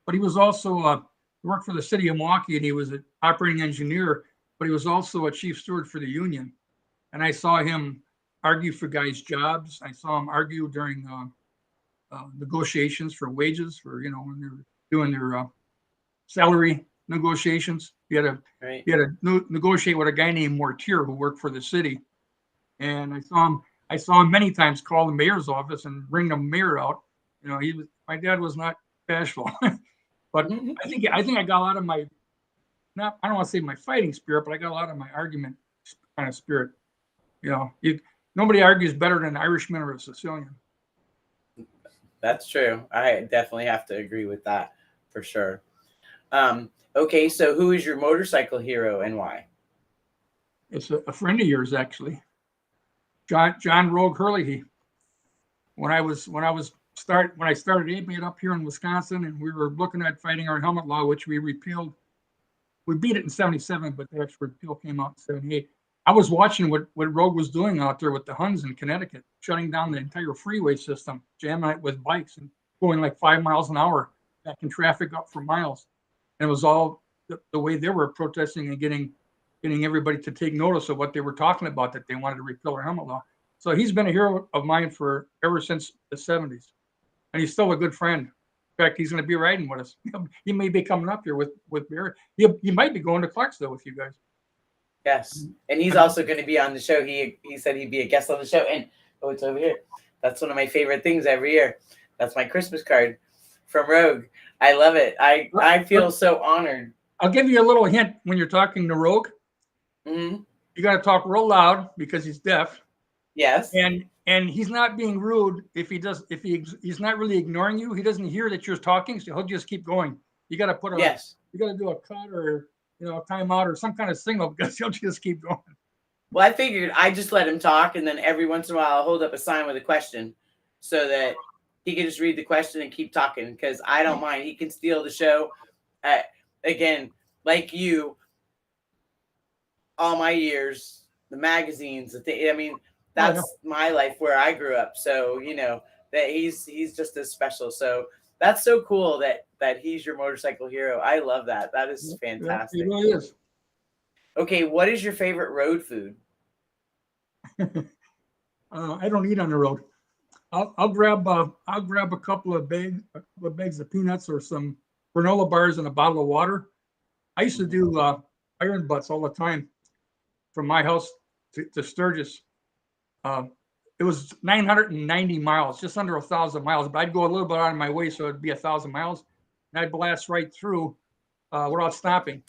but he was also worked for the city of Milwaukee, and he was an operating engineer, but he was also a chief steward for the union. and I saw him argue for guys' jobs. I saw him argue during negotiations for wages for, when they're doing their salary negotiations. Right. He had to negotiate with a guy named Mortier who worked for the city, and I saw him many times call the mayor's office and bring the mayor out. My dad was not bashful, but I think I got a lot of my, I don't want to say my fighting spirit, but I got a lot of my argument kind of spirit. Nobody argues better than an Irishman or a Sicilian. That's true. I definitely have to agree with that for sure. Okay, so who is your motorcycle hero and why? It's a friend of yours, actually, John Rogue Hurley. When I started aping it up here in Wisconsin, and we were looking at fighting our helmet law, which we repealed. We beat it in '77, but the actual repeal came out in '78. I was watching what Rogue was doing out there with the Huns in Connecticut, shutting down the entire freeway system, jamming it with bikes and going like 5 miles an hour, backing traffic up for miles. And it was all the way they were protesting and getting everybody to take notice of what they were talking about, that they wanted to repeal our helmet law. So he's been a hero of mine ever since the '70s, and he's still a good friend. In fact, he's going to be riding with us. He may be coming up here with Barry. He might be going to Clarksville with you guys. Yes, and he's also going to be on the show. He said he'd be a guest on the show. And it's over here. That's one of my favorite things every year. That's my Christmas card from Rogue. I love it. I feel so honored. I'll give you a little hint when you're talking to Rogue. Mm-hmm. You got to talk real loud because he's deaf. Yes. And he's not being rude if he's not really ignoring you. He doesn't hear that you're talking, so he'll just keep going. You got to you got to do a cut or a timeout or some kind of signal because he'll just keep going. Well, I figured I just let him talk, and then every once in a while I'll hold up a sign with a question so that he can just read the question and keep talking, because I don't mind. He can steal the show. Again, like you, all my years, the magazines, that's my life where I grew up. So, that he's just as special. So that's so cool that he's your motorcycle hero. I love that. That is fantastic. It really is. Okay, what is your favorite road food? I don't eat on the road. I'll grab a couple of bags of peanuts or some granola bars and a bottle of water. I used to do iron butts all the time from my house to Sturgis. It was 990 miles, just under 1,000 miles, but I'd go a little bit out of my way, so it'd be 1,000 miles, and I'd blast right through without stopping.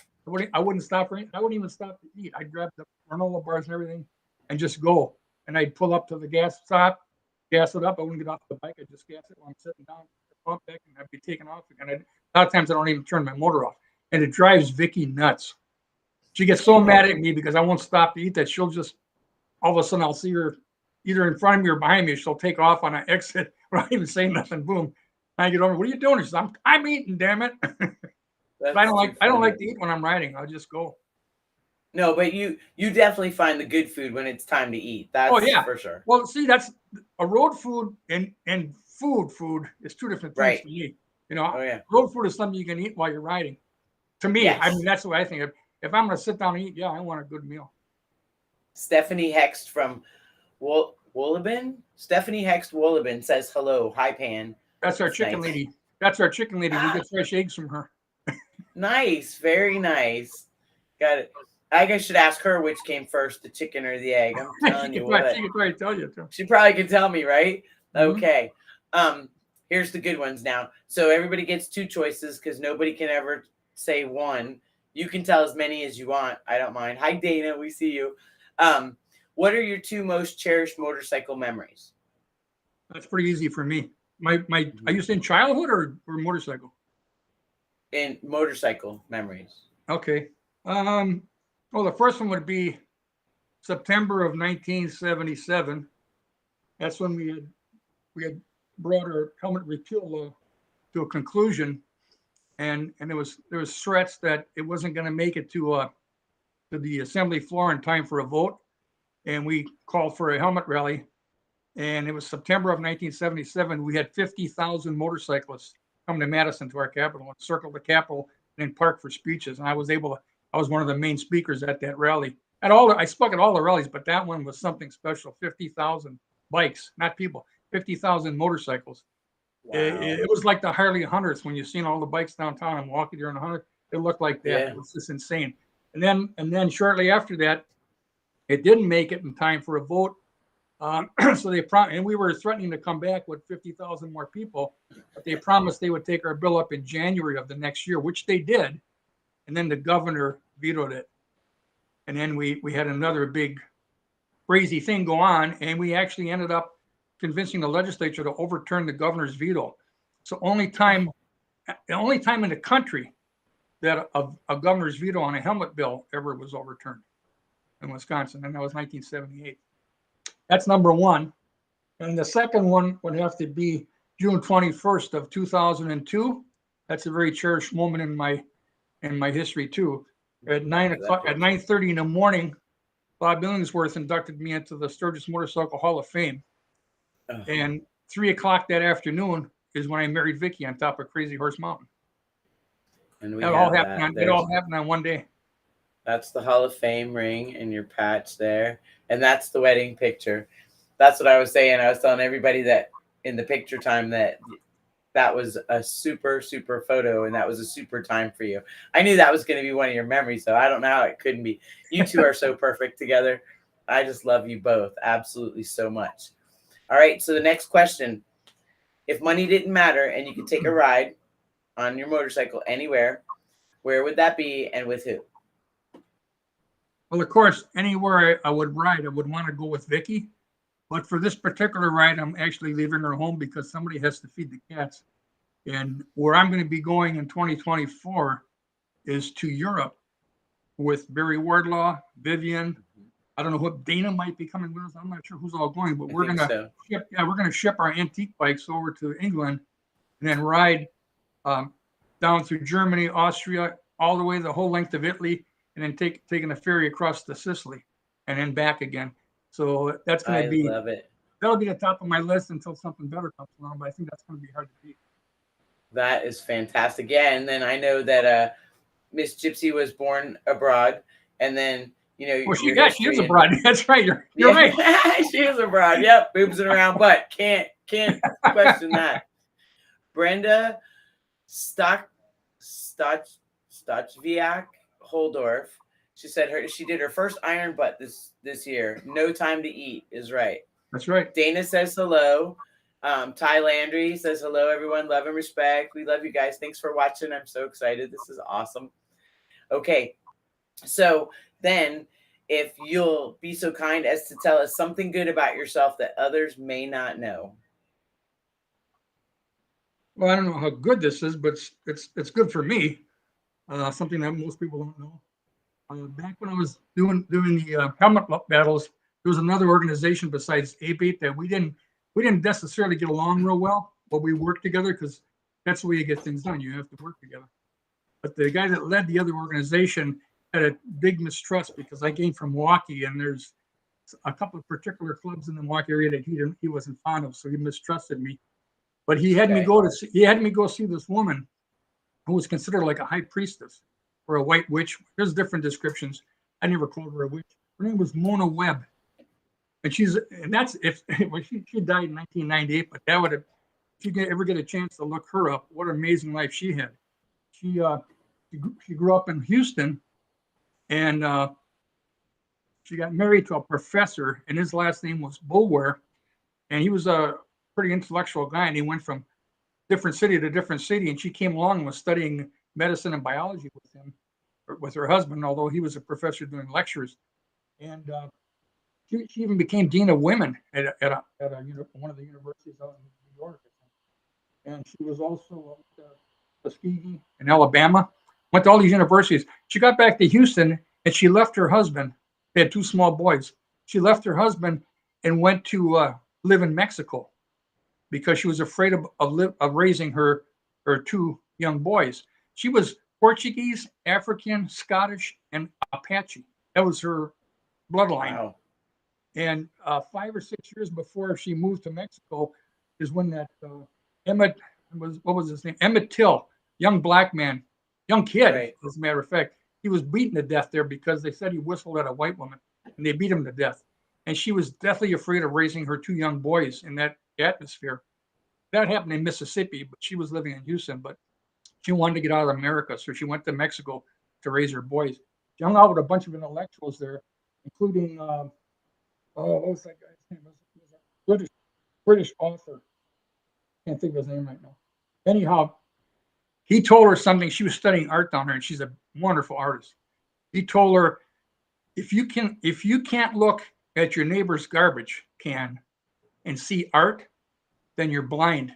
I wouldn't stop. I wouldn't even stop to eat. I'd grab the granola bars and everything and just go. And I'd pull up to the gas stop, gas it up. I wouldn't get off the bike. I'd just gas it while I'm sitting down, pump back, and I'd be taking off. And a lot of times I don't even turn my motor off. And it drives Vicky nuts. She gets so mad at me because I won't stop to eat that she'll just, all of a sudden I'll see her either in front of me or behind me. She'll take off on an exit without even saying nothing. Boom. And I get over, what are you doing? She says, I'm eating, damn it. But I don't like to eat when I'm riding. I'll just go. No, but you definitely find the good food when it's time to eat. That's for sure. Well, see, that's a road food and food is two different things to me. Road food is something you can eat while you're riding. To me, that's what I think. If I'm going to sit down and eat, I want a good meal. Stephanie Hext from Wollabin. Stephanie Hext Wollabin says hello. Hi, Pan. That's our chicken lady. That's our chicken lady. We get fresh eggs from her. Nice. Very nice. Got it. I guess I should ask her which came first, the chicken or the egg. I'm telling you what. She could probably tell you too. She probably could tell me, right? Mm-hmm. Okay. Here's the good ones now. So everybody gets two choices because nobody can ever say one. You can tell as many as you want. I don't mind. Hi, Dana. We see you. What are your two most cherished motorcycle memories? That's pretty easy for me. Are you saying childhood or motorcycle? In motorcycle memories. Okay. Well, the first one would be September of 1977. That's when we had brought our helmet repeal law to a conclusion, and there was threats that it wasn't going to make it to the assembly floor in time for a vote, and we called for a helmet rally, and it was September of 1977. We had 50,000 motorcyclists come to Madison, to our capital, and circle the Capitol and then park for speeches, and I was one of the main speakers at that rally. I spoke at all the rallies, but that one was something special. 50,000 bikes, not people, 50,000 motorcycles. Wow. It was like the Harley Hunters when you've seen all the bikes downtown and walking during the Hunter. It looked like that. Yeah. It was just insane. And then shortly after that, it didn't make it in time for a vote. So and we were threatening to come back with 50,000 more people, but they promised they would take our bill up in January of the next year, which they did. And then the governor vetoed it. And then we had another big crazy thing go on, and we actually ended up convincing the legislature to overturn the governor's veto. So the only time in the country that a governor's veto on a helmet bill ever was overturned in Wisconsin, and that was 1978. That's number one. And the second one would have to be June 21st of 2002. That's a very cherished moment in my history too. At 9:30 in the morning, Bob Billingsworth inducted me into the Sturgis Motorcycle Hall of Fame. And 3 o'clock that afternoon is when I married Vicky on top of Crazy Horse Mountain. And it all happened on one day. That's the Hall of Fame ring and your patch there. And that's the wedding picture. That's what I was saying. I was telling everybody that in the picture time that was a super, super photo, and that was a super time for you. I knew that was going to be one of your memories, so I don't know how it couldn't be. You two are so perfect together. I just love you both absolutely so much. All right, so the next question. If money didn't matter and you could take a ride on your motorcycle anywhere, where would that be and with who? Well, of course, anywhere I would ride, I would want to go with Vicky. But for this particular ride, I'm actually leaving her home because somebody has to feed the cats. And where I'm going to be going in 2024 is to Europe with Barry Wardlaw, Vivian. I don't know what Dana might be coming with us. I'm not sure who's all going, but we're going to ship our antique bikes over to England and then ride down through Germany, Austria, all the way the whole length of Italy, and then taking a ferry across to Sicily and then back again. So that's going to be, love it. That'll be the top of my list until something better comes along, but I think that's going to be hard to beat. That is fantastic. Yeah, and then I know that Miss Gypsy was born abroad, and then she is abroad. That's right. You're right. She is abroad. Yep, boobs and around butt. Can't question that. Brenda Stochviak Holdorf. She said she did her first iron butt this year. No time to eat is right. That's right. Dana says hello. Ty Landry says hello, everyone. Love and respect. We love you guys. Thanks for watching. I'm so excited. This is awesome. Okay, so then if you'll be so kind as to tell us something good about yourself that others may not know. Well, I don't know how good this is, but it's good for me. Something that most people don't know. Back when I was doing the helmet battles, there was another organization besides ABATE that we didn't necessarily get along real well, but we worked together because that's the way you get things done. You have to work together. But the guy that led the other organization had a big mistrust because I came from Milwaukee, and there's a couple of particular clubs in the Milwaukee area that he wasn't fond of, so he mistrusted me. But he had me go see this woman who was considered like a high priestess or a white witch. There's different descriptions. I never called her a witch. Her name was Mona Webb. And she died in 1998, but that would have, if you ever get a chance to look her up, what an amazing life she had. She grew up in Houston, and she got married to a professor, and his last name was Bulwer, and he was a pretty intellectual guy, and he went from different city to different city, and she came along and was studying medicine and biology with him, or with her husband, although he was a professor doing lectures. And she even became dean of women at one of the universities out in New York. And she was also at Tuskegee in Alabama. Went to all these universities. She got back to Houston, and she left her husband. They had 2 small boys. She left her husband and went to live in Mexico because she was afraid of raising her 2 young boys. She was Portuguese, African, Scottish, and Apache. That was her bloodline. Wow. And 5 or 6 years before she moved to Mexico is when that what was his name? Emmett Till, young black man, young kid, right, as a matter of fact. he was beaten to death there because they said he whistled at a white woman, and they beat him to death. And she was deathly afraid of raising her 2 young boys in that atmosphere. That happened in Mississippi, but she was living in Houston. But she wanted to get out of America, so she went to Mexico to raise her boys. She hung out with a bunch of intellectuals there, including what was that guy's name? It was a British author. Can't think of his name right now. Anyhow, he told her something. She was studying art down there, and she's a wonderful artist. He told her, if you can't look at your neighbor's garbage can and see art, then you're blind.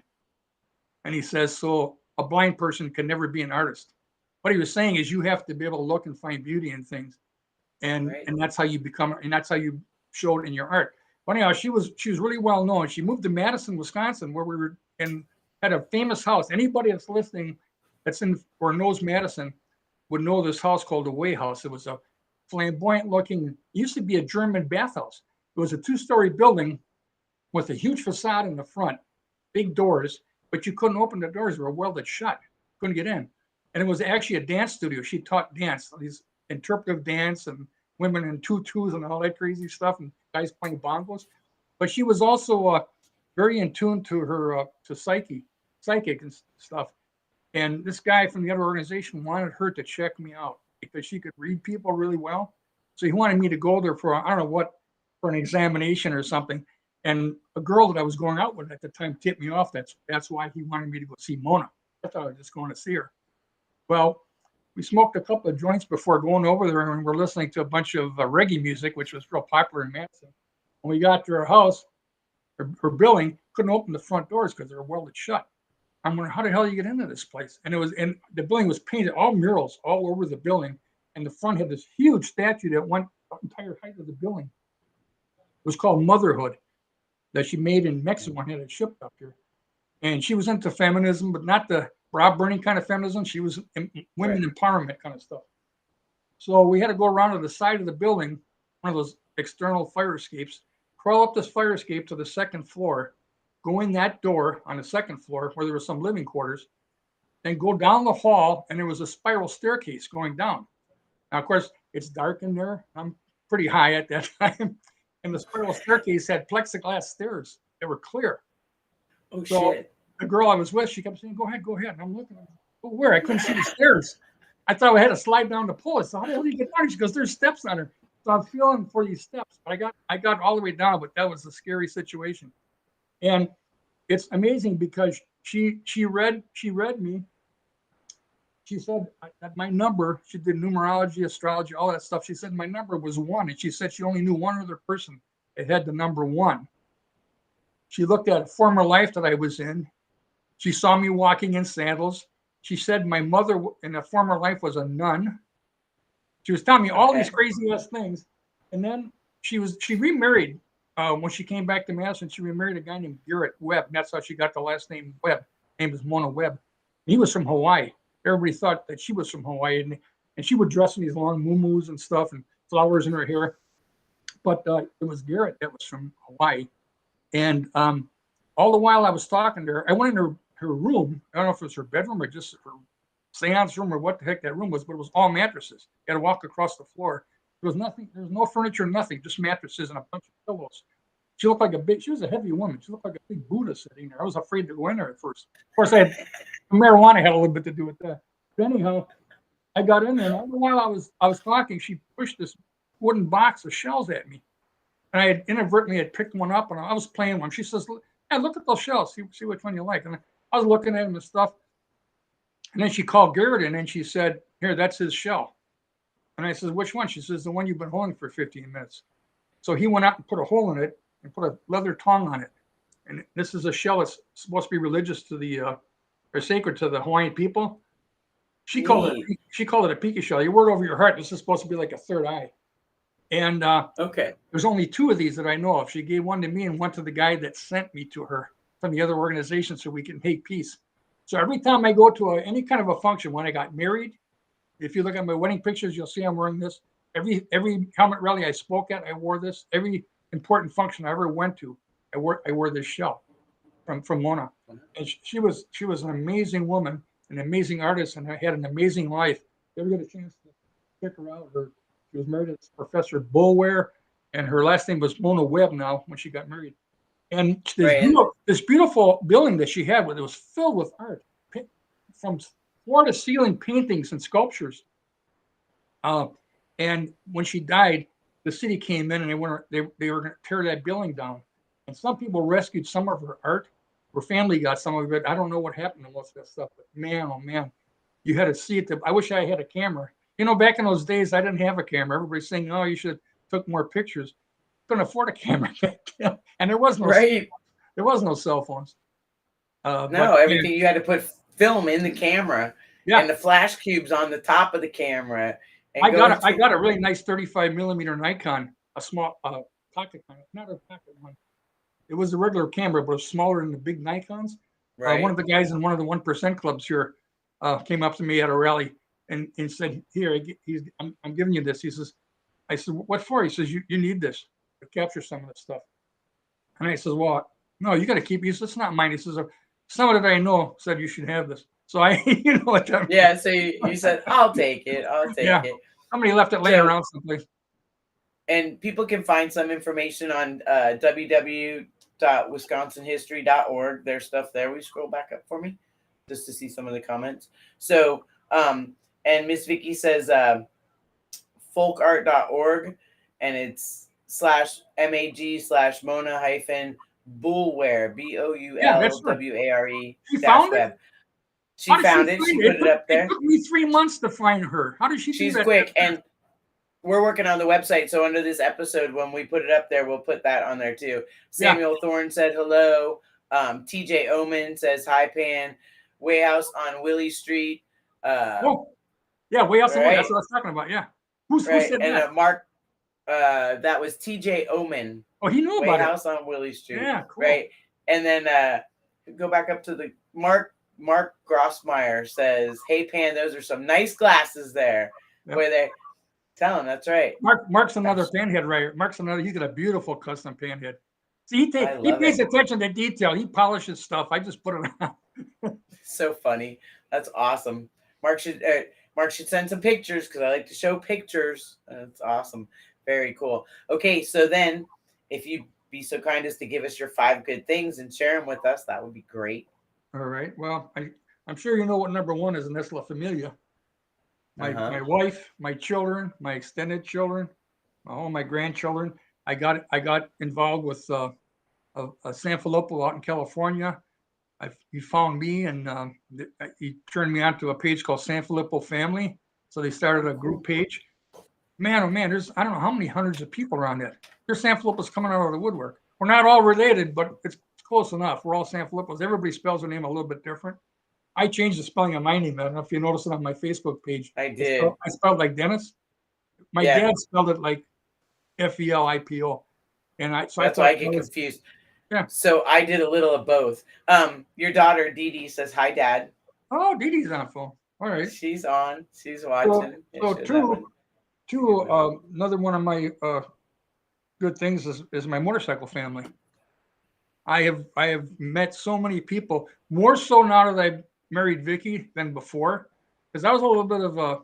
And he says, so a blind person can never be an artist. What he was saying is you have to be able to look and find beauty in things. And that's how you become, and that's how you show it in your art. But anyhow, she was really well known. She moved to Madison, Wisconsin, where we were, and had a famous house. Anybody that's listening that's in or knows Madison would know this house called the Way House. It was a flamboyant looking, it used to be a German bathhouse. It was a 2-story building with a huge facade in the front, big doors, but you couldn't open the doors. They were welded shut. Couldn't get in. And it was actually a dance studio. She taught dance, these interpretive dance, and women in tutus and all that crazy stuff, and guys playing bongos. But she was also very in tune to her to psychic and stuff. And this guy from the other organization wanted her to check me out because she could read people really well. So he wanted me to go there for, I don't know what, for an examination or something. And a girl that I was going out with at the time tipped me off. That's why he wanted me to go see Mona. I thought I was just going to see her. Well, we smoked a couple of joints before going over there, and we're listening to a bunch of reggae music, which was real popular in Madison. When we got to her house, her building, couldn't open the front doors because they were welded shut. I'm wondering, how the hell do you get into this place? And the building was painted, all murals all over the building. And the front had this huge statue that went the entire height of the building. It was called Motherhood, that she made in Mexico and had it shipped up here. And she was into feminism, but not the bra burning kind of feminism. She was women empowerment kind of stuff. So we had to go around to the side of the building, one of those external fire escapes, crawl up this fire escape to the 2nd floor, go in that door on the 2nd floor where there were some living quarters, then go down the hall, and there was a spiral staircase going down. Now, of course, it's dark in there. I'm pretty high at that time. And the spiral staircase had plexiglass stairs that were clear. Oh, so shit. The girl I was with, she kept saying, go ahead. And I'm looking, where? I couldn't see the stairs. I thought I had to slide down the pole. So how the hell do you get down? She goes, there's steps on her. So I'm feeling for these steps. But I got all the way down, but that was a scary situation. And it's amazing because she read me. She said that my number, she did numerology, astrology, all that stuff. She said my number was 1. And she said she only knew one other person that had the number 1. She looked at a former life that I was in. She saw me walking in sandals. She said my mother in a former life was a nun. She was telling me all these crazy ass things. And then she remarried. When she came back to Madison, she remarried a guy named Garrett Webb. And that's how she got the last name Webb. Her name was Mona Webb. He was from Hawaii. Everybody thought that she was from Hawaii. And she would dress in these long muumuus and stuff and flowers in her hair. But it was Garrett that was from Hawaii. And all the while I was talking to her, I went in her room. I don't know if it was her bedroom or just her seance room or what the heck that room was, but it was all mattresses. You had to walk across the floor. There was nothing. There was no furniture, nothing, just mattresses and a bunch of pillows. She looked like she was a heavy woman. She looked like a big Buddha sitting there. I was afraid to go in there at first. Of course, marijuana had a little bit to do with that. But anyhow, I got in there, and all the while I was talking, she pushed this wooden box of shells at me. And I had inadvertently picked one up, and I was playing one. She says, hey, look at those shells. See which one you like. And I was looking at them and stuff. And then she called Garrett in, and she said, here, that's his shell. And I said, which one? She says, the one you've been holding for 15 minutes. So he went out and put a hole in it and put a leather tongue on it. And this is a shell that's supposed to be religious to or sacred to the Hawaiian people. She called it a pika shell. You wear it over your heart. This is supposed to be like a third eye. And there's only 2 of these that I know of. She gave one to me and one to the guy that sent me to her from the other organization so we can make peace. So every time I go to any kind of a function, when I got married, if you look at my wedding pictures, you'll see I'm wearing this. Every helmet rally I spoke at, I wore this. Every important function I ever went to, I wore this shell from Mona. And she was an amazing woman, an amazing artist, and I had an amazing life. If you ever get a chance to kick her out. She was married to Professor Boulware, and her last name was Mona Webb now when she got married. And this beautiful building that she had, it was filled with art, from floor to ceiling paintings and sculptures. And when she died, the city came in and they were going to tear that building down. And some people rescued some of her art. Her family got some of it. I don't know what happened to most of that stuff, but man, oh man, you had to see it. I wish I had a camera. Back in those days, I didn't have a camera. Everybody's saying, "Oh, you should have took more pictures." Couldn't afford a camera back then, and there was no cell phones. Everything you had to put film in the camera, and the flash cubes on the top of the camera. I got a really nice 35 millimeter Nikon, a small pocket, not a pocket one. It was a regular camera, but it was smaller than the big Nikons. Right. One of the guys in one of the 1% clubs here came up to me at a rally and said, "Here, I'm giving you this." He says, "I said, what for?" He says, "You need this to capture some of this stuff." And I says, "Well, no, you got to keep it." He says, "It's not mine." He says, "Someone that I know said you should have this." So I, what that means. Yeah, so you said, "I'll take it. I'll take it." Somebody left it laying around someplace. And people can find some information on www.wisconsinhistory.org. There's stuff there. Will you scroll back up for me just to see some of the comments? So, and Miss Vicky says folkart.org, and it's /mag/Mona-Boulware, BOULWARE -web. She found it. She put it up there. It took me 3 months to find her. How did she do that? She's quick, and we're working on the website. So under this episode, when we put it up there, we'll put that on there too. Samuel Thorne said hello. TJ Oman says hi, Pan. Wayhouse on Willie Street. Wayhouse on Willie. That's what I was talking about. Yeah. Who said that? And Mark, that was TJ Oman. Oh, he knew about Wayhouse on Willie Street. Yeah, cool. Right. And then go back up to the Mark Grossmeyer says, "Hey, Pan, those are some nice glasses there." Yep. Where they tell him that's right. Mark's another panhead writer. He's got a beautiful custom panhead. See, he pays attention to detail. He polishes stuff. I just put it on. So funny. That's awesome. Mark should send some pictures because I like to show pictures. That's awesome. Very cool. Okay, so then if you'd be so kind as to give us your 5 good things and share them with us, that would be great. All right. Well, I'm sure you know what number 1 is, and that's La Familia. My wife, my children, my extended children, all my grandchildren. I got involved with a Sanfelipo out in California. He found me, and he turned me on to a page called Sanfelipo Family. So they started a group page. Man, oh man, there's I don't know how many hundreds of people around it. There's Sanfelipos coming out of the woodwork. We're not all related, but it's close enough. We're all Sanfelipos. Everybody spells their name a little bit different. I changed the spelling of my name. I don't know if you noticed it on my Facebook page. I did. I spelled like Dennis. My dad spelled it like Felipo. And that's why I get confused. Yeah. So I did a little of both. Your daughter Dee says hi, Dad. Oh, Dee Dee's on phone. All right. She's on. She's watching. Another one of my good things is my motorcycle family. I have met so many people, more so now that I've married Vicky than before, because I was a little bit of a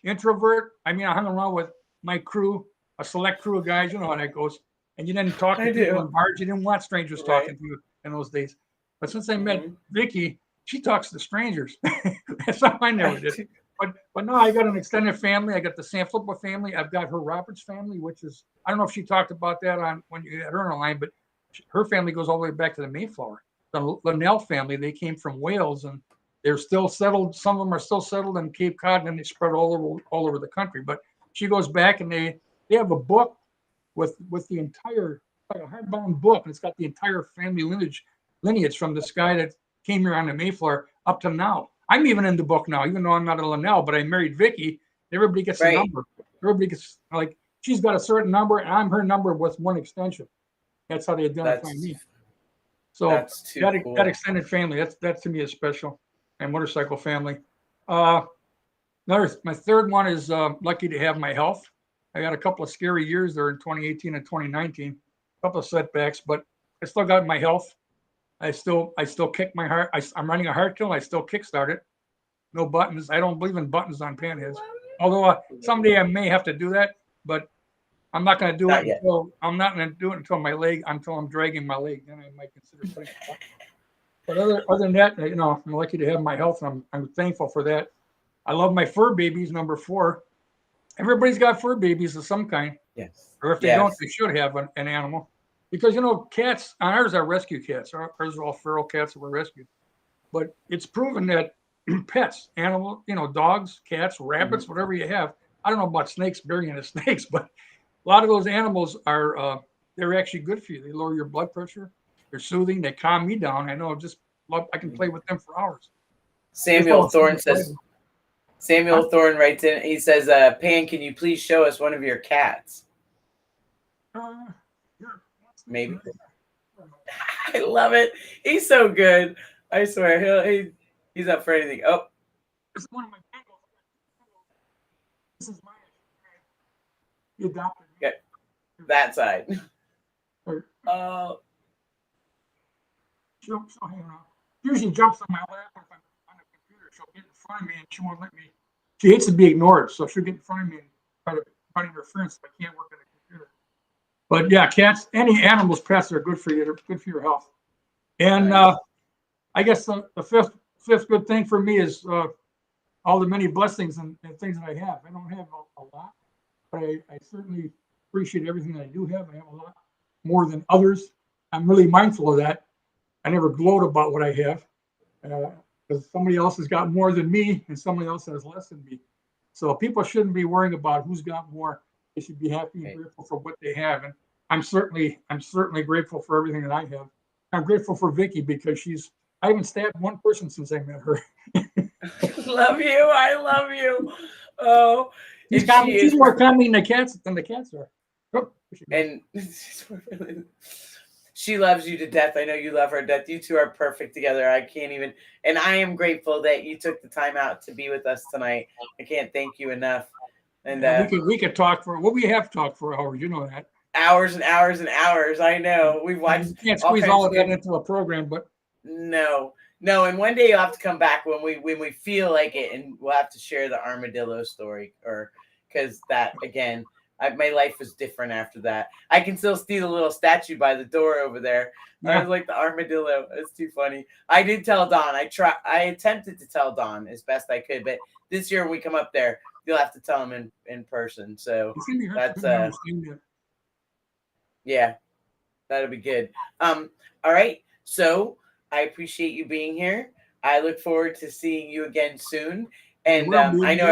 introvert. I mean, I hung around with my crew, a select crew of guys. You know how that goes. And you didn't talk to people in bars. You didn't want strangers talking to you in those days. But since I met Vicky, she talks to strangers. That's something I never did. But no, I got an extended family. I got the Sanfelipo family. I've got her Roberts family, which is, I don't know if she talked about that on when you had her on the line, but her family goes all the way back to the Mayflower. The Linnell family, they came from Wales, and they're still settled. Some of them are still settled in Cape Cod, and they spread all over the country. But she goes back, and they have a book with the entire, like a hardbound book, and it's got the entire family lineage from this guy that came here on the Mayflower up to now. I'm even in the book now, even though I'm not a Linnell, but I married Vicky. Everybody gets a number. Everybody gets, like, she's got a certain number, and I'm her number with one extension. That's how they identify me. So that extended family, that to me is special. And motorcycle family. My third one is lucky to have my health. I got a couple of scary years there in 2018 and 2019, a couple of setbacks, but I still got my health. I still kick my heart. I'm running a heart kill. I still kickstart it. No buttons. I don't believe in buttons on panheads. Although someday I may have to do that, but I'm not going to do Not it yet. until I'm dragging my leg. Then I might consider putting it up. But other than that, I'm lucky to have my health, and I'm thankful for that. I love my fur babies, number 4. Everybody's got fur babies of some kind, Yes. or if they don't, they should have an animal. Because, cats, ours are rescue cats. Ours are all feral cats that were rescued. But it's proven that pets, animal, dogs, cats, rabbits, whatever you have. I don't know about snakes, burying the snakes, but a lot of those animals are, they're actually good for you. They lower your blood pressure. They're soothing. They calm me down. I know, I can play with them for hours. Samuel Thorne writes in, he says, Pan, can you please show us one of your cats? Maybe. I love it. He's so good. I swear, he's up for anything. Oh. This is one of my Bengals. This is my He adopted me. Okay. That side. Oh. She'll hang around. Usually jumps on my lap if I'm on the computer. She'll get in front of me and she won't let me. She hates to be ignored, so she'll get in front of me and try to find interference if I can't work on the computer. But yeah, cats, any animals, pets are good for you. They're good for your health. And I guess the fifth good thing for me is all the many blessings and things that I have. I don't have a lot, but I certainly appreciate everything that I do have. I have a lot more than others. I'm really mindful of that. I never gloat about what I have because somebody else has got more than me and somebody else has less than me. So people shouldn't be worrying about who's got more. They should be happy and grateful for what they have. And I'm certainly grateful for everything that I have. I'm grateful for Vicky because I haven't stabbed one person since I met her. Love you. I love you. Oh, she's more calming than the cats are. Oh, and she loves you to death. I know you love her to death. You two are perfect together. I can't even. And I am grateful that you took the time out to be with us tonight. I can't thank you enough. And we could talk for we have talked for hours. You know that. Hours and hours and hours. I know. We've watched. You can't squeeze all of that into a program, but no. And one day you'll have to come back when we feel like it, and we'll have to share the armadillo story, or because that again. My life was different after that. I can still see the little statue by the door over there. Yeah. I was like the armadillo. It's too funny. I did tell Don. I attempted to tell Don as best I could, but this year when we come up there, you'll have to tell him in person. So that's yeah, that'll be good. All right. So I appreciate you being here. I look forward to seeing you again soon. And I know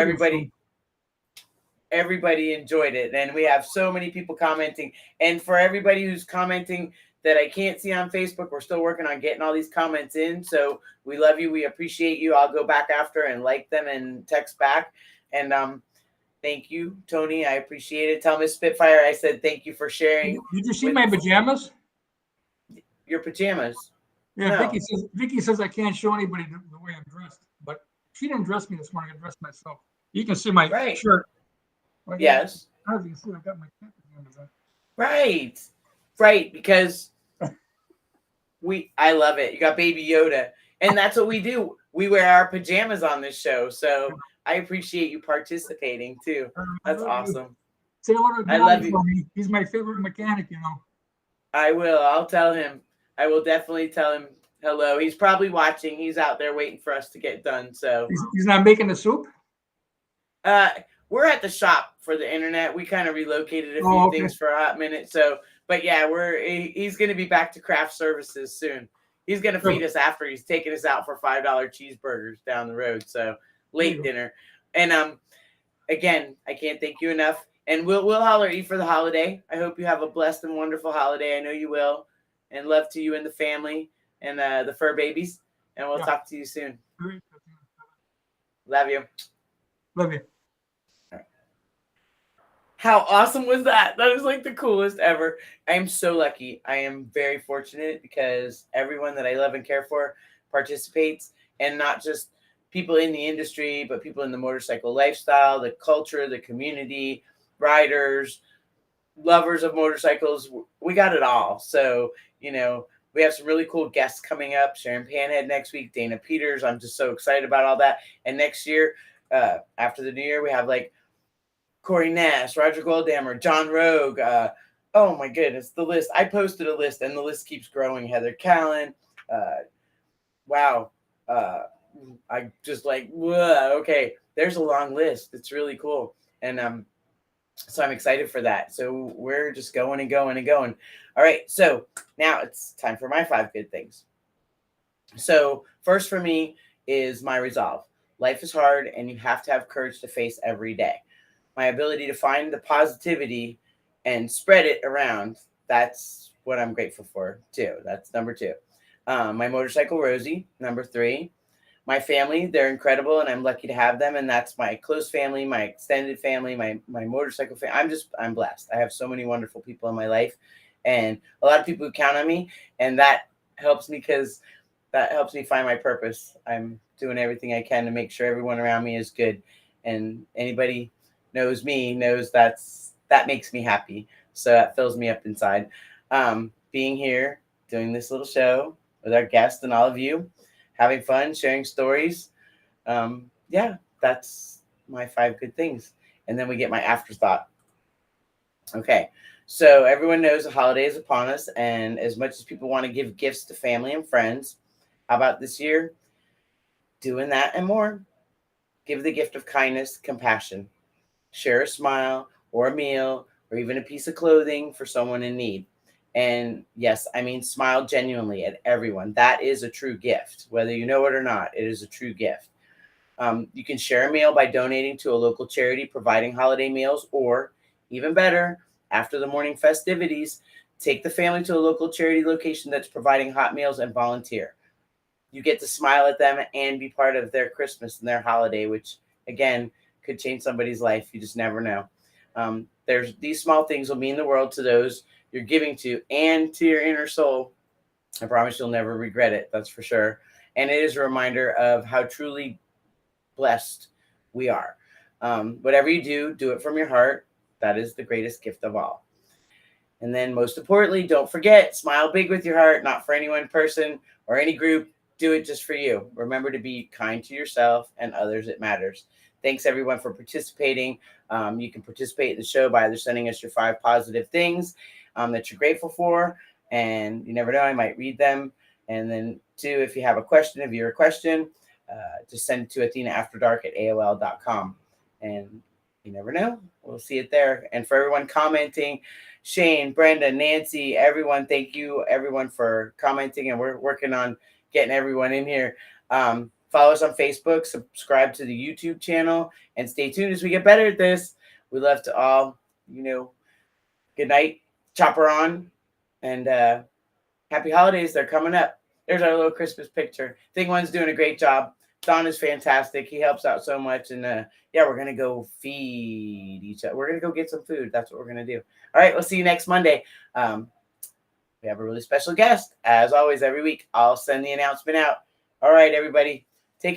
everybody enjoyed it, and we have so many people commenting. And for everybody who's commenting that I can't see on Facebook, we're still working on getting all these comments in. So we love you. We appreciate you. I'll go back after and like them and text back. And thank you, Tony. I appreciate it. Tell Miss Spitfire I said thank you for sharing. Did you see my pajamas? Your pajamas? Yeah, no. Vicky says I can't show anybody the way I'm dressed, but she didn't dress me this morning. I dressed myself. You can see my shirt. Well, yes. I can see I got my pajamas on. Right, because I love it. You got Baby Yoda, and that's what we do. We wear our pajamas on this show, so I appreciate you participating too. That's awesome. Say hello to I love you. He's my favorite mechanic, I will. I'll tell him. I will definitely tell him hello. He's probably watching. He's out there waiting for us to get done. So he's not making the soup. We're at the shop for the internet. We kind of relocated a few things for a hot minute. So, but yeah, he's going to be back to craft services soon. He's going to feed us after he's taking us out for $5 cheeseburgers down the road. So late dinner. And again, I can't thank you enough. And we'll holler at you for the holiday. I hope you have a blessed and wonderful holiday. I know you will. And love to you and the family and the fur babies. And we'll talk to you soon. Love you. Love you. How awesome was that? That was like the coolest ever. I am so lucky. I am very fortunate because everyone that I love and care for participates, and not just people in the industry, but people in the motorcycle lifestyle, the culture, the community, riders, lovers of motorcycles. We got it all. So, we have some really cool guests coming up. Sharon Panhead next week, Dana Peters. I'm just so excited about all that. And next year, after the new year, we have like Corey Nash, Roger Goldhammer, John Rogue. Oh my goodness, the list. I posted a list, and the list keeps growing. Heather Callan. Wow. Uh, I just like, whoa, okay. There's a long list. It's really cool, and so I'm excited for that. So we're just going and going and going. All right. So now it's time for my 5 good things. So first for me is my resolve. Life is hard, and you have to have courage to face every day. My ability to find the positivity and spread it around. That's what I'm grateful for too. That's number 2. My motorcycle Rosie, number 3. My family, they're incredible, and I'm lucky to have them. And that's my close family, my extended family, my motorcycle family. I'm blessed. I have so many wonderful people in my life, and a lot of people who count on me, and that helps me because that helps me find my purpose. I'm doing everything I can to make sure everyone around me is good, and anybody knows me knows that makes me happy. So that fills me up inside. Being here, doing this little show with our guests and all of you, having fun, sharing stories. Yeah, that's my 5 good things. And then we get my afterthought. Okay, so everyone knows the holiday is upon us, and as much as people want to give gifts to family and friends, how about this year? Doing that and more. Give the gift of kindness, compassion. Share a smile or a meal or even a piece of clothing for someone in need. And yes, I mean, smile genuinely at everyone. That is a true gift. Whether you know it or not, it is a true gift. You can share a meal by donating to a local charity providing holiday meals, or even better, after the morning festivities, take the family to a local charity location that's providing hot meals and volunteer. You get to smile at them and be part of their Christmas and their holiday, which again could change somebody's life. You just never know. There's these small things will mean the world to those you're giving to and to your inner soul. I promise you'll never regret it. That's for sure. And it is a reminder of how truly blessed we are. Whatever you do, do it from your heart. That is the greatest gift of all. And then most importantly, don't forget, smile big with your heart, not for any one person or any group. Do it just for you. Remember to be kind to yourself and others. It matters. Thanks everyone for participating. You can participate in the show by either sending us your 5 positive things that you're grateful for. And you never know, I might read them. And then 2, if you have a question, if you're a question, just send it to athenaafterdark@aol.com. And you never know, we'll see it there. And for everyone commenting, Shane, Brenda, Nancy, everyone, thank you everyone for commenting, and we're working on getting everyone in here. Follow us on Facebook, subscribe to the YouTube channel, and stay tuned as we get better at this. We love to all, good night, chopper on, and happy holidays. They're coming up. There's our little Christmas picture. Thing One's doing a great job. Don is fantastic. He helps out so much. And yeah, we're going to go feed each other. We're going to go get some food. That's what we're going to do. All right. We'll see you next Monday. We have a really special guest. As always, every week, I'll send the announcement out. All right, everybody.